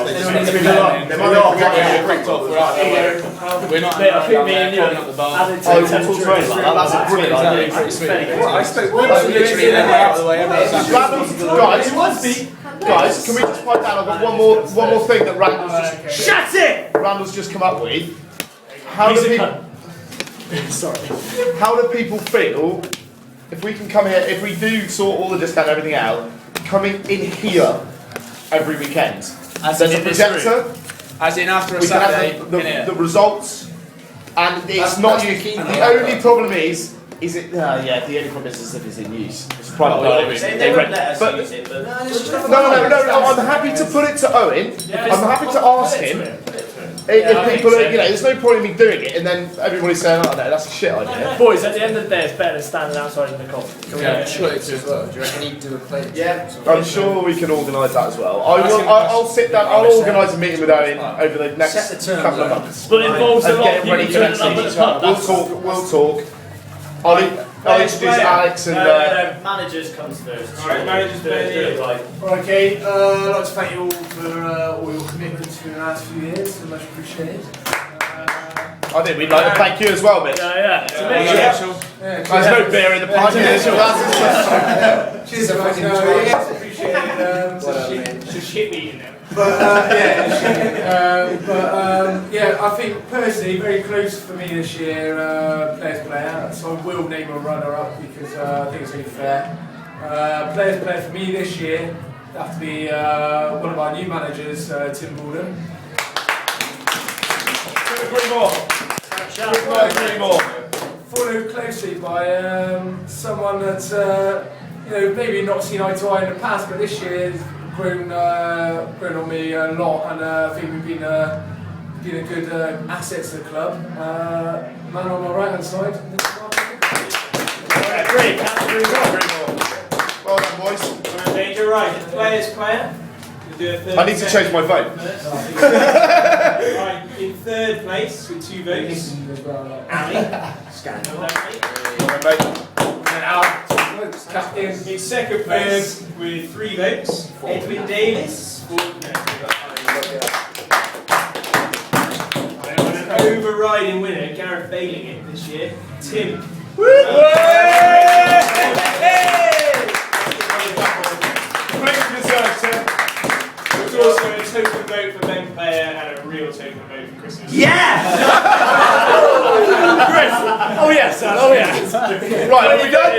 We're not. I think me and you at the bar. added Oh, to we'll talk to him about that. That's a brilliant idea. Pretty sweet. I spoke literally then we're out of the way. Guys, can we just pipe down? I've got one more thing that Randall's just come up with. How do people? Sorry. How do people feel if we can come here? If we do sort all the discount and everything out, coming in here every weekend. There's a projector. As in after a We can Saturday. have the results, and it's not used. The only problem is it? The only problem is if it's in use. It's a private building. They won't let us use it, but No. I'm happy to put it to Owen. I'm happy to ask him. If people, there's no point in me doing it, and then everybody's saying, "Oh no, that's a shit idea." Boys, at the end of the day, it's better than standing outside in the cold. Yeah, split it too as well. Do you reckon he'd do a play? Yeah, I'm sure we can organise that as well. I'll sit down. I'll organise a meeting with Owen over the next couple of months. But it involves a And lot get of people ready for turning next up at the season. pub. We'll talk. I'll introduce Alex and. managers comes first. Alright, managers play. Okay, I'd like to thank you all for all your commitment to the last few years. So much appreciated. I think we'd like to thank you as well, Mitch. Yeah. There's no beer in the pint. Cheers, everyone. Appreciate it. shit meeting now. But yeah, I think personally very close for me this year. Players player, so I will name a runner up because I think it's only fair. Players player for me this year have to be one of our new managers, Tim Borden. Agree more. Followed closely by someone that maybe not seen eye to eye in the past, but this year has grown on me a lot, and I think we've been a good asset to the club. Man on my right hand side. Well done, boys. You're right. Players player. Do a third I need to change my vote. Right, in third place with 2 votes, Ali. In second place with 3 votes, Edwin Davis. Overriding winner, Gareth bailing it this year, Tim. There's also a token vote for Ben player and a real token vote for Christmas. Yeah! Chris! Oh yes, oh yes. Right, are we done?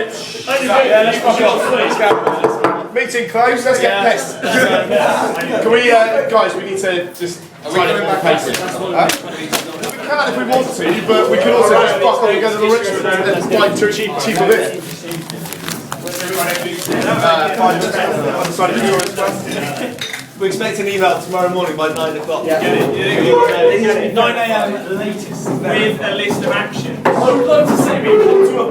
Yeah, let's fuck off. Meeting closed, let's get pissed. Can we, guys, we need to just try to more pace. We can if we want to, but we can also just fuck off and go to the Richmond and buy 2 cheaper bits. We expect an email tomorrow morning by 9 o'clock. Get it. 9 AM at the latest. With a list of actions. I would like to say we come to a